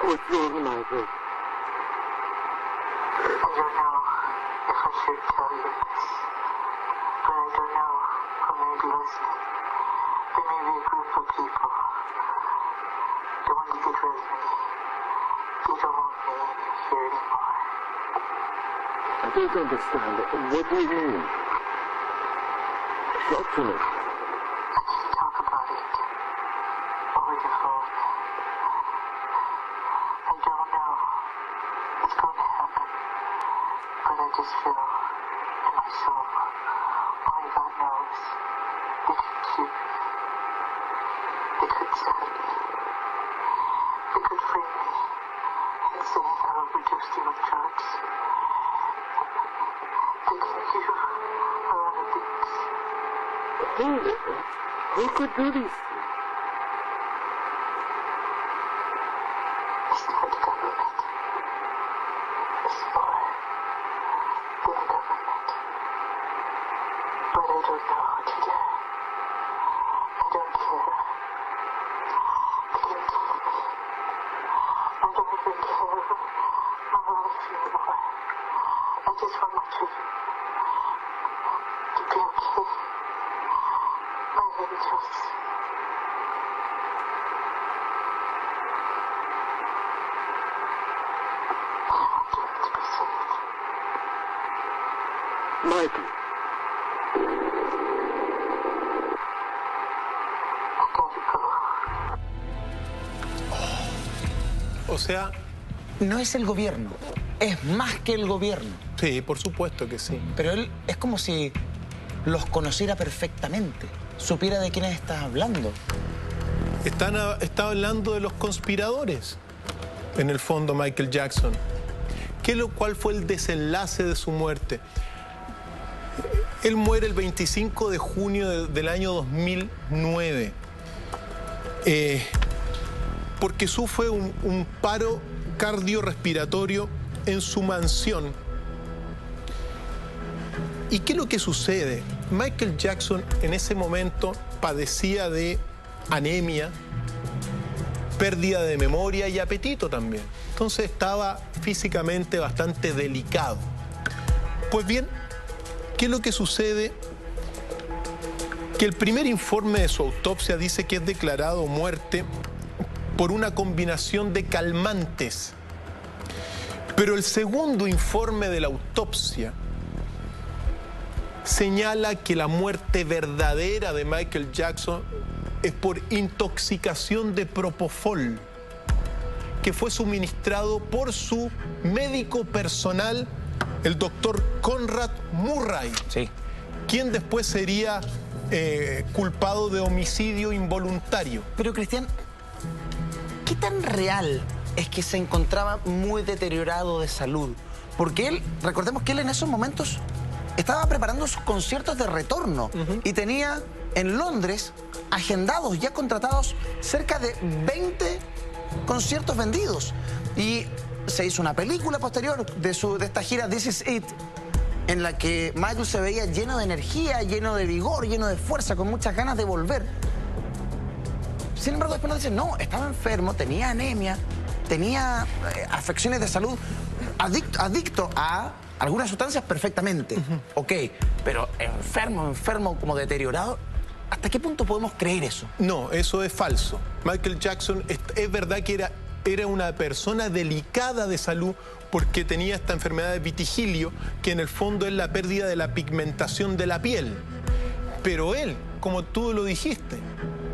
What's wrong, Michael? I don't know if I should tell you this, but I don't know who may be listening. There may be a group of people that want to get rid of me. They don't want me here anymore. I don't understand. What do you mean? Talk to me. I can't talk about it over the phone. I don't know what's going to happen, but I just feel in my soul, only God knows, they could keep me. They could stab me. They could frame me and say I overdosed you with drugs. They could do a lot of things. Who could do these things? It's not the government. It's more than the government. But I don't know what to do. I don't care. They can keep me. I don't even care my life anymore. I just want my children to be okay. My angels. Michael. O sea... No es el gobierno, es más que el gobierno. Sí, por supuesto que sí. Pero él es como si los conociera perfectamente, supiera de quiénes estás hablando. Está hablando de los conspiradores, en el fondo, Michael Jackson. ¿Cuál fue el desenlace de su muerte? Él muere el 25 de junio del año 2009, porque sufre un paro cardiorrespiratorio en su mansión. ¿Y qué es lo que sucede? Michael Jackson en ese momento padecía de anemia, pérdida de memoria y apetito también. Entonces estaba físicamente bastante delicado. Pues bien, ¿qué es lo que sucede? Que el primer informe de su autopsia dice que es declarado muerte por una combinación de calmantes. Pero el segundo informe de la autopsia señala que la muerte verdadera de Michael Jackson es por intoxicación de propofol, que fue suministrado por su médico personal, el doctor Conrad Murray, Sí. quien después sería culpado de homicidio involuntario. Pero, Cristian, ¿qué tan real es que se encontraba muy deteriorado de salud? Porque él, recordemos que él en esos momentos estaba preparando sus conciertos de retorno y tenía en Londres agendados, ya contratados cerca de 20 conciertos vendidos. Y se hizo una película posterior de esta gira This Is It, en la que Michael se veía lleno de energía, lleno de vigor, lleno de fuerza, con muchas ganas de volver. Sin embargo, después nos dicen, no, estaba enfermo, tenía anemia, tenía afecciones de salud, adicto a algunas sustancias perfectamente. Ok, pero enfermo, como deteriorado. ¿Hasta qué punto podemos creer eso? No, eso es falso. Michael Jackson es verdad que era una persona delicada de salud porque tenía esta enfermedad de vitigilio, que en el fondo es la pérdida de la pigmentación de la piel. Pero él, como tú lo dijiste,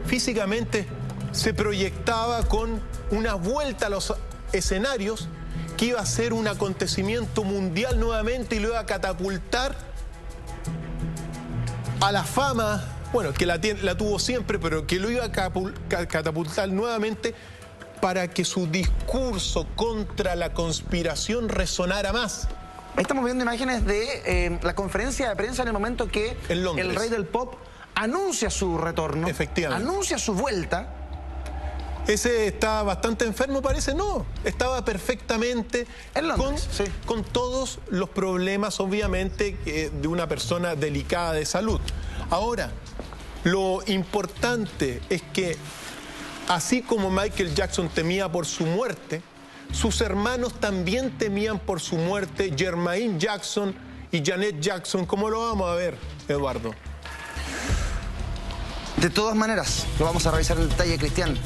físicamente se proyectaba con una vuelta a los escenarios que iba a ser un acontecimiento mundial nuevamente y lo iba a catapultar a la fama, bueno, que la tuvo siempre, pero que lo iba a catapultar nuevamente para que su discurso contra la conspiración resonara más. Ahí estamos viendo imágenes de la conferencia de prensa en el momento que en Londres, el rey del pop anuncia su retorno, efectivamente, anuncia su vuelta. Ese está bastante enfermo, parece. No, estaba perfectamente en Londres, con todos los problemas, obviamente, de una persona delicada de salud. Ahora, lo importante es que, así como Michael Jackson temía por su muerte, sus hermanos también temían por su muerte, Jermaine Jackson y Janet Jackson. ¿Cómo lo vamos a ver, Eduardo? De todas maneras, lo vamos a revisar en detalle, Cristian.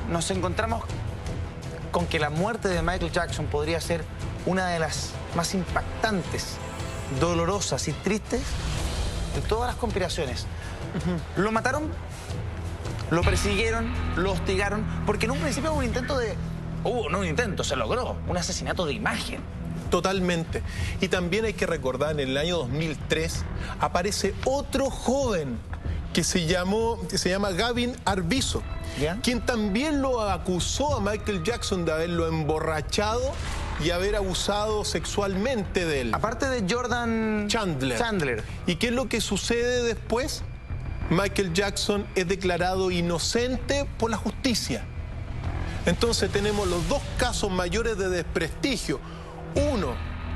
Nos encontramos con que la muerte de Michael Jackson podría ser una de las más impactantes, dolorosas y tristes de todas las conspiraciones. Lo mataron, lo persiguieron, lo hostigaron, porque en un principio hubo un intento de... no un intento, se logró, un asesinato de imagen. Totalmente. Y también hay que recordar, en el año 2003 aparece otro joven que se llama Gavin Arvizo, quien también lo acusó a Michael Jackson de haberlo emborrachado y haber abusado sexualmente de él. Aparte de Jordan Chandler. ¿Y qué es lo que sucede después? Michael Jackson es declarado inocente por la justicia. Entonces tenemos los dos casos mayores de desprestigio. Uno,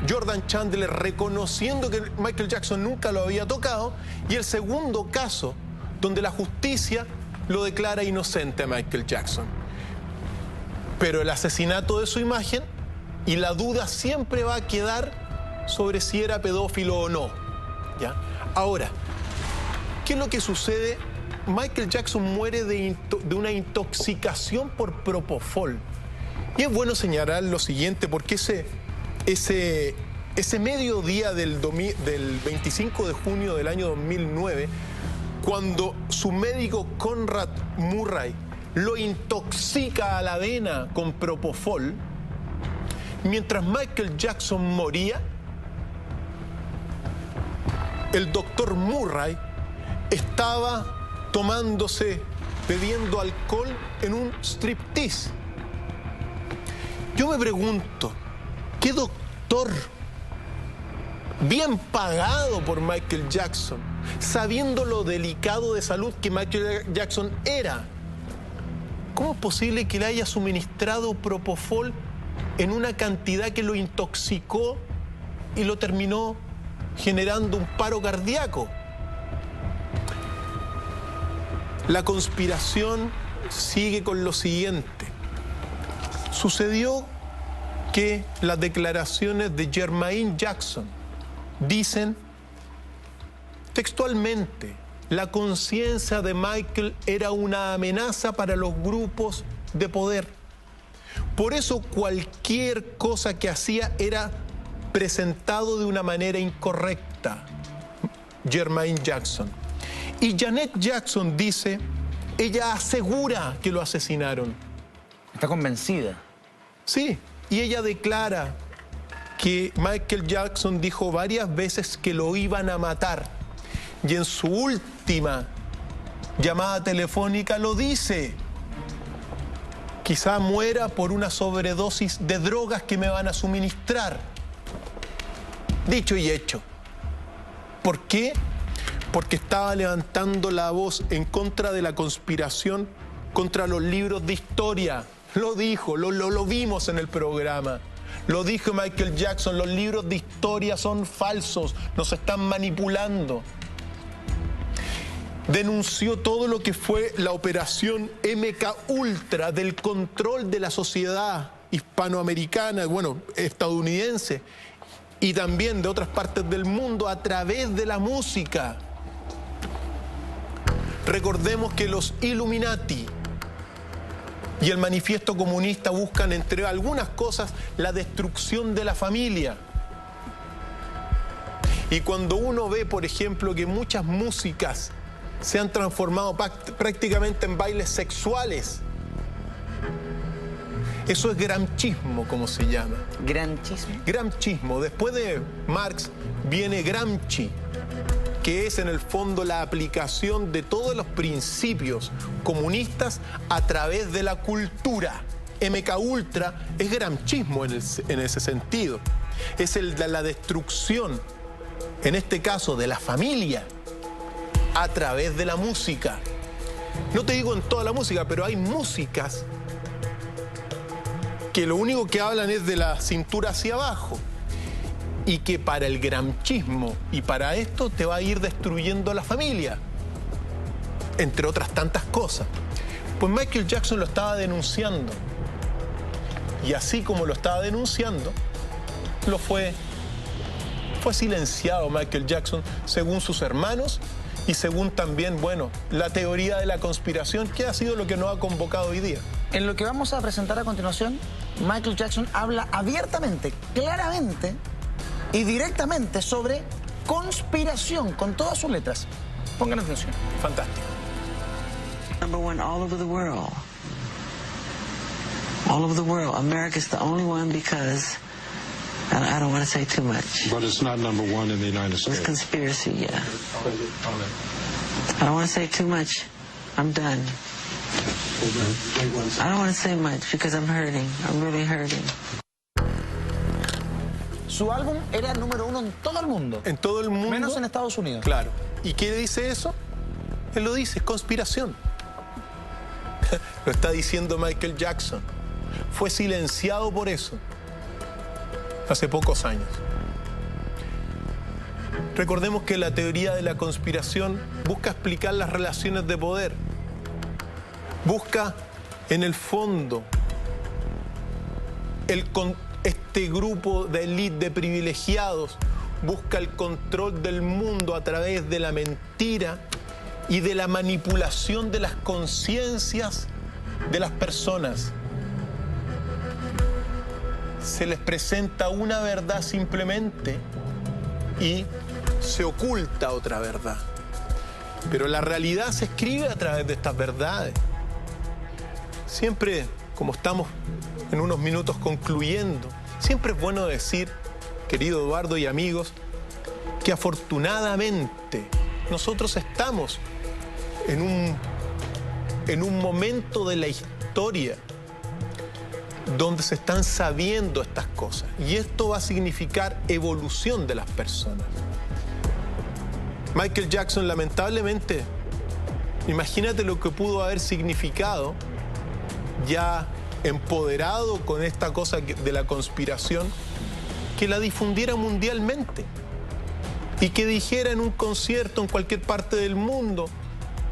Jordan Chandler reconociendo que Michael Jackson nunca lo había tocado, y el segundo caso donde la justicia lo declara inocente a Michael Jackson. Pero el asesinato de su imagen, y la duda siempre va a quedar sobre si era pedófilo o no. ¿Ya? Ahora, ¿qué es lo que sucede? Michael Jackson muere de una intoxicación por propofol. Y es bueno señalar lo siguiente, porque ese mediodía del 25 de junio del año 2009, cuando su médico Conrad Murray lo intoxica a la vena con propofol, mientras Michael Jackson moría, el doctor Murray estaba bebiendo alcohol en un striptease. Yo me pregunto, ¿qué doctor bien pagado por Michael Jackson, sabiendo lo delicado de salud que Michael Jackson era, cómo es posible que le haya suministrado propofol en una cantidad que lo intoxicó y lo terminó generando un paro cardíaco? La conspiración sigue con lo siguiente. Sucedió que las declaraciones de Jermaine Jackson dicen textualmente: la conciencia de Michael era una amenaza para los grupos de poder. Por eso cualquier cosa que hacía era presentado de una manera incorrecta. Jermaine Jackson. Y Janet Jackson dice, ella asegura que lo asesinaron. Está convencida. Sí, y ella declara que Michael Jackson dijo varias veces que lo iban a matar. Y en su última llamada telefónica lo dice. Quizá muera por una sobredosis de drogas que me van a suministrar. Dicho y hecho. ¿Por qué? Porque estaba levantando la voz en contra de la conspiración contra los libros de historia. Lo dijo, lo vimos en el programa. Lo dijo Michael Jackson, los libros de historia son falsos, nos están manipulando. Denunció todo lo que fue la operación MK Ultra del control de la sociedad hispanoamericana, bueno, estadounidense, y también de otras partes del mundo a través de la música. Recordemos que los Illuminati y el manifiesto comunista buscan, entre algunas cosas, la destrucción de la familia. Y cuando uno ve, por ejemplo, que muchas músicas se han transformado prácticamente en bailes sexuales, eso es gramscismo, como se llama. ¿Gramscismo? Gramscismo. Después de Marx viene Gramsci, que es en el fondo la aplicación de todos los principios comunistas a través de la cultura. MK Ultra es gramscismo en ese sentido. Es el de la destrucción, en este caso de la familia, a través de la música. No te digo en toda la música, pero hay músicas que lo único que hablan es de la cintura hacia abajo. Y que para el gramscismo y para esto te va a ir destruyendo la familia, entre otras tantas cosas. Pues Michael Jackson lo estaba denunciando. Y así como lo estaba denunciando, fue silenciado Michael Jackson, según sus hermanos y según también, bueno, la teoría de la conspiración, que ha sido lo que nos ha convocado hoy día. En lo que vamos a presentar a continuación, Michael Jackson habla abiertamente, claramente y directamente sobre conspiración, con todas sus letras. Pongan atención. Fantástico. Number one all over the world. All over the world. America's the only one because, I don't want to say too much. But it's not number one in the United It's States. conspiracy, yeah. I don't want to say too much. I'm done. I don't want to say much because I'm hurting. I'm really hurting. Su álbum era el número 1 en todo el mundo. En todo el mundo. Menos en Estados Unidos. Claro. ¿Y qué dice eso? Él lo dice, es conspiración. Lo está diciendo Michael Jackson. Fue silenciado por eso hace pocos años. Recordemos que la teoría de la conspiración busca explicar las relaciones de poder. Busca, en el fondo, este grupo de élite de privilegiados busca el control del mundo a través de la mentira y de la manipulación de las conciencias de las personas. Se les presenta una verdad simplemente y se oculta otra verdad. Pero la realidad se escribe a través de estas verdades. Siempre, como estamos en unos minutos concluyendo, siempre es bueno decir, querido Eduardo y amigos, que afortunadamente nosotros estamos en un momento de la historia donde se están sabiendo estas cosas. Y esto va a significar evolución de las personas. Michael Jackson, lamentablemente, imagínate lo que pudo haber significado ya empoderado con esta cosa de la conspiración, que la difundiera mundialmente y que dijera en un concierto en cualquier parte del mundo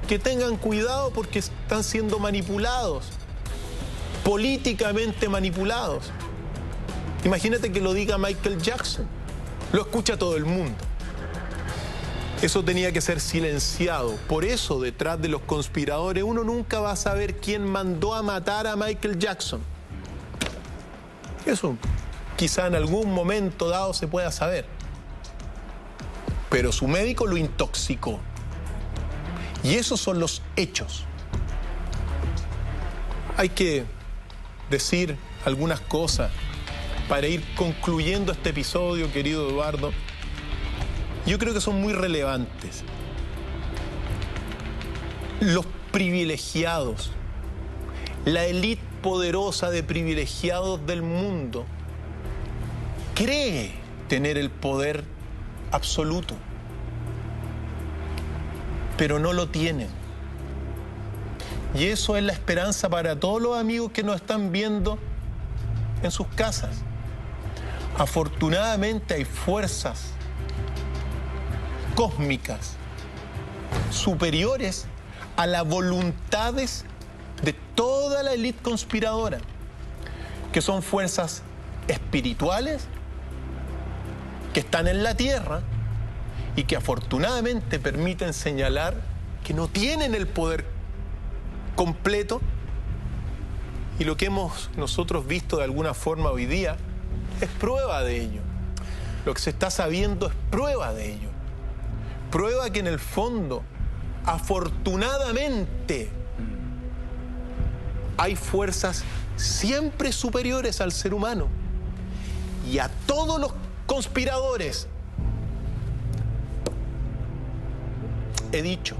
que tengan cuidado porque están siendo manipulados, políticamente manipulados. Imagínate que lo diga Michael Jackson, lo escucha todo el mundo. Eso tenía que ser silenciado. Por eso, detrás de los conspiradores, uno nunca va a saber quién mandó a matar a Michael Jackson. Eso quizá en algún momento dado se pueda saber. Pero su médico lo intoxicó. Y esos son los hechos. Hay que decir algunas cosas para ir concluyendo este episodio, querido Eduardo, yo creo que son muy relevantes. Los privilegiados, la élite poderosa de privilegiados del mundo, cree tener el poder absoluto, pero no lo tienen. Y eso es la esperanza para todos los amigos que nos están viendo en sus casas. Afortunadamente hay fuerzas cósmicas superiores a las voluntades de toda la élite conspiradora, que son fuerzas espirituales que están en la tierra y que afortunadamente permiten señalar que no tienen el poder completo, y lo que hemos nosotros visto de alguna forma hoy día es prueba de ello. Lo que se está sabiendo es prueba de ello. Prueba que en el fondo, afortunadamente, hay fuerzas siempre superiores al ser humano. Y a todos los conspiradores he dicho: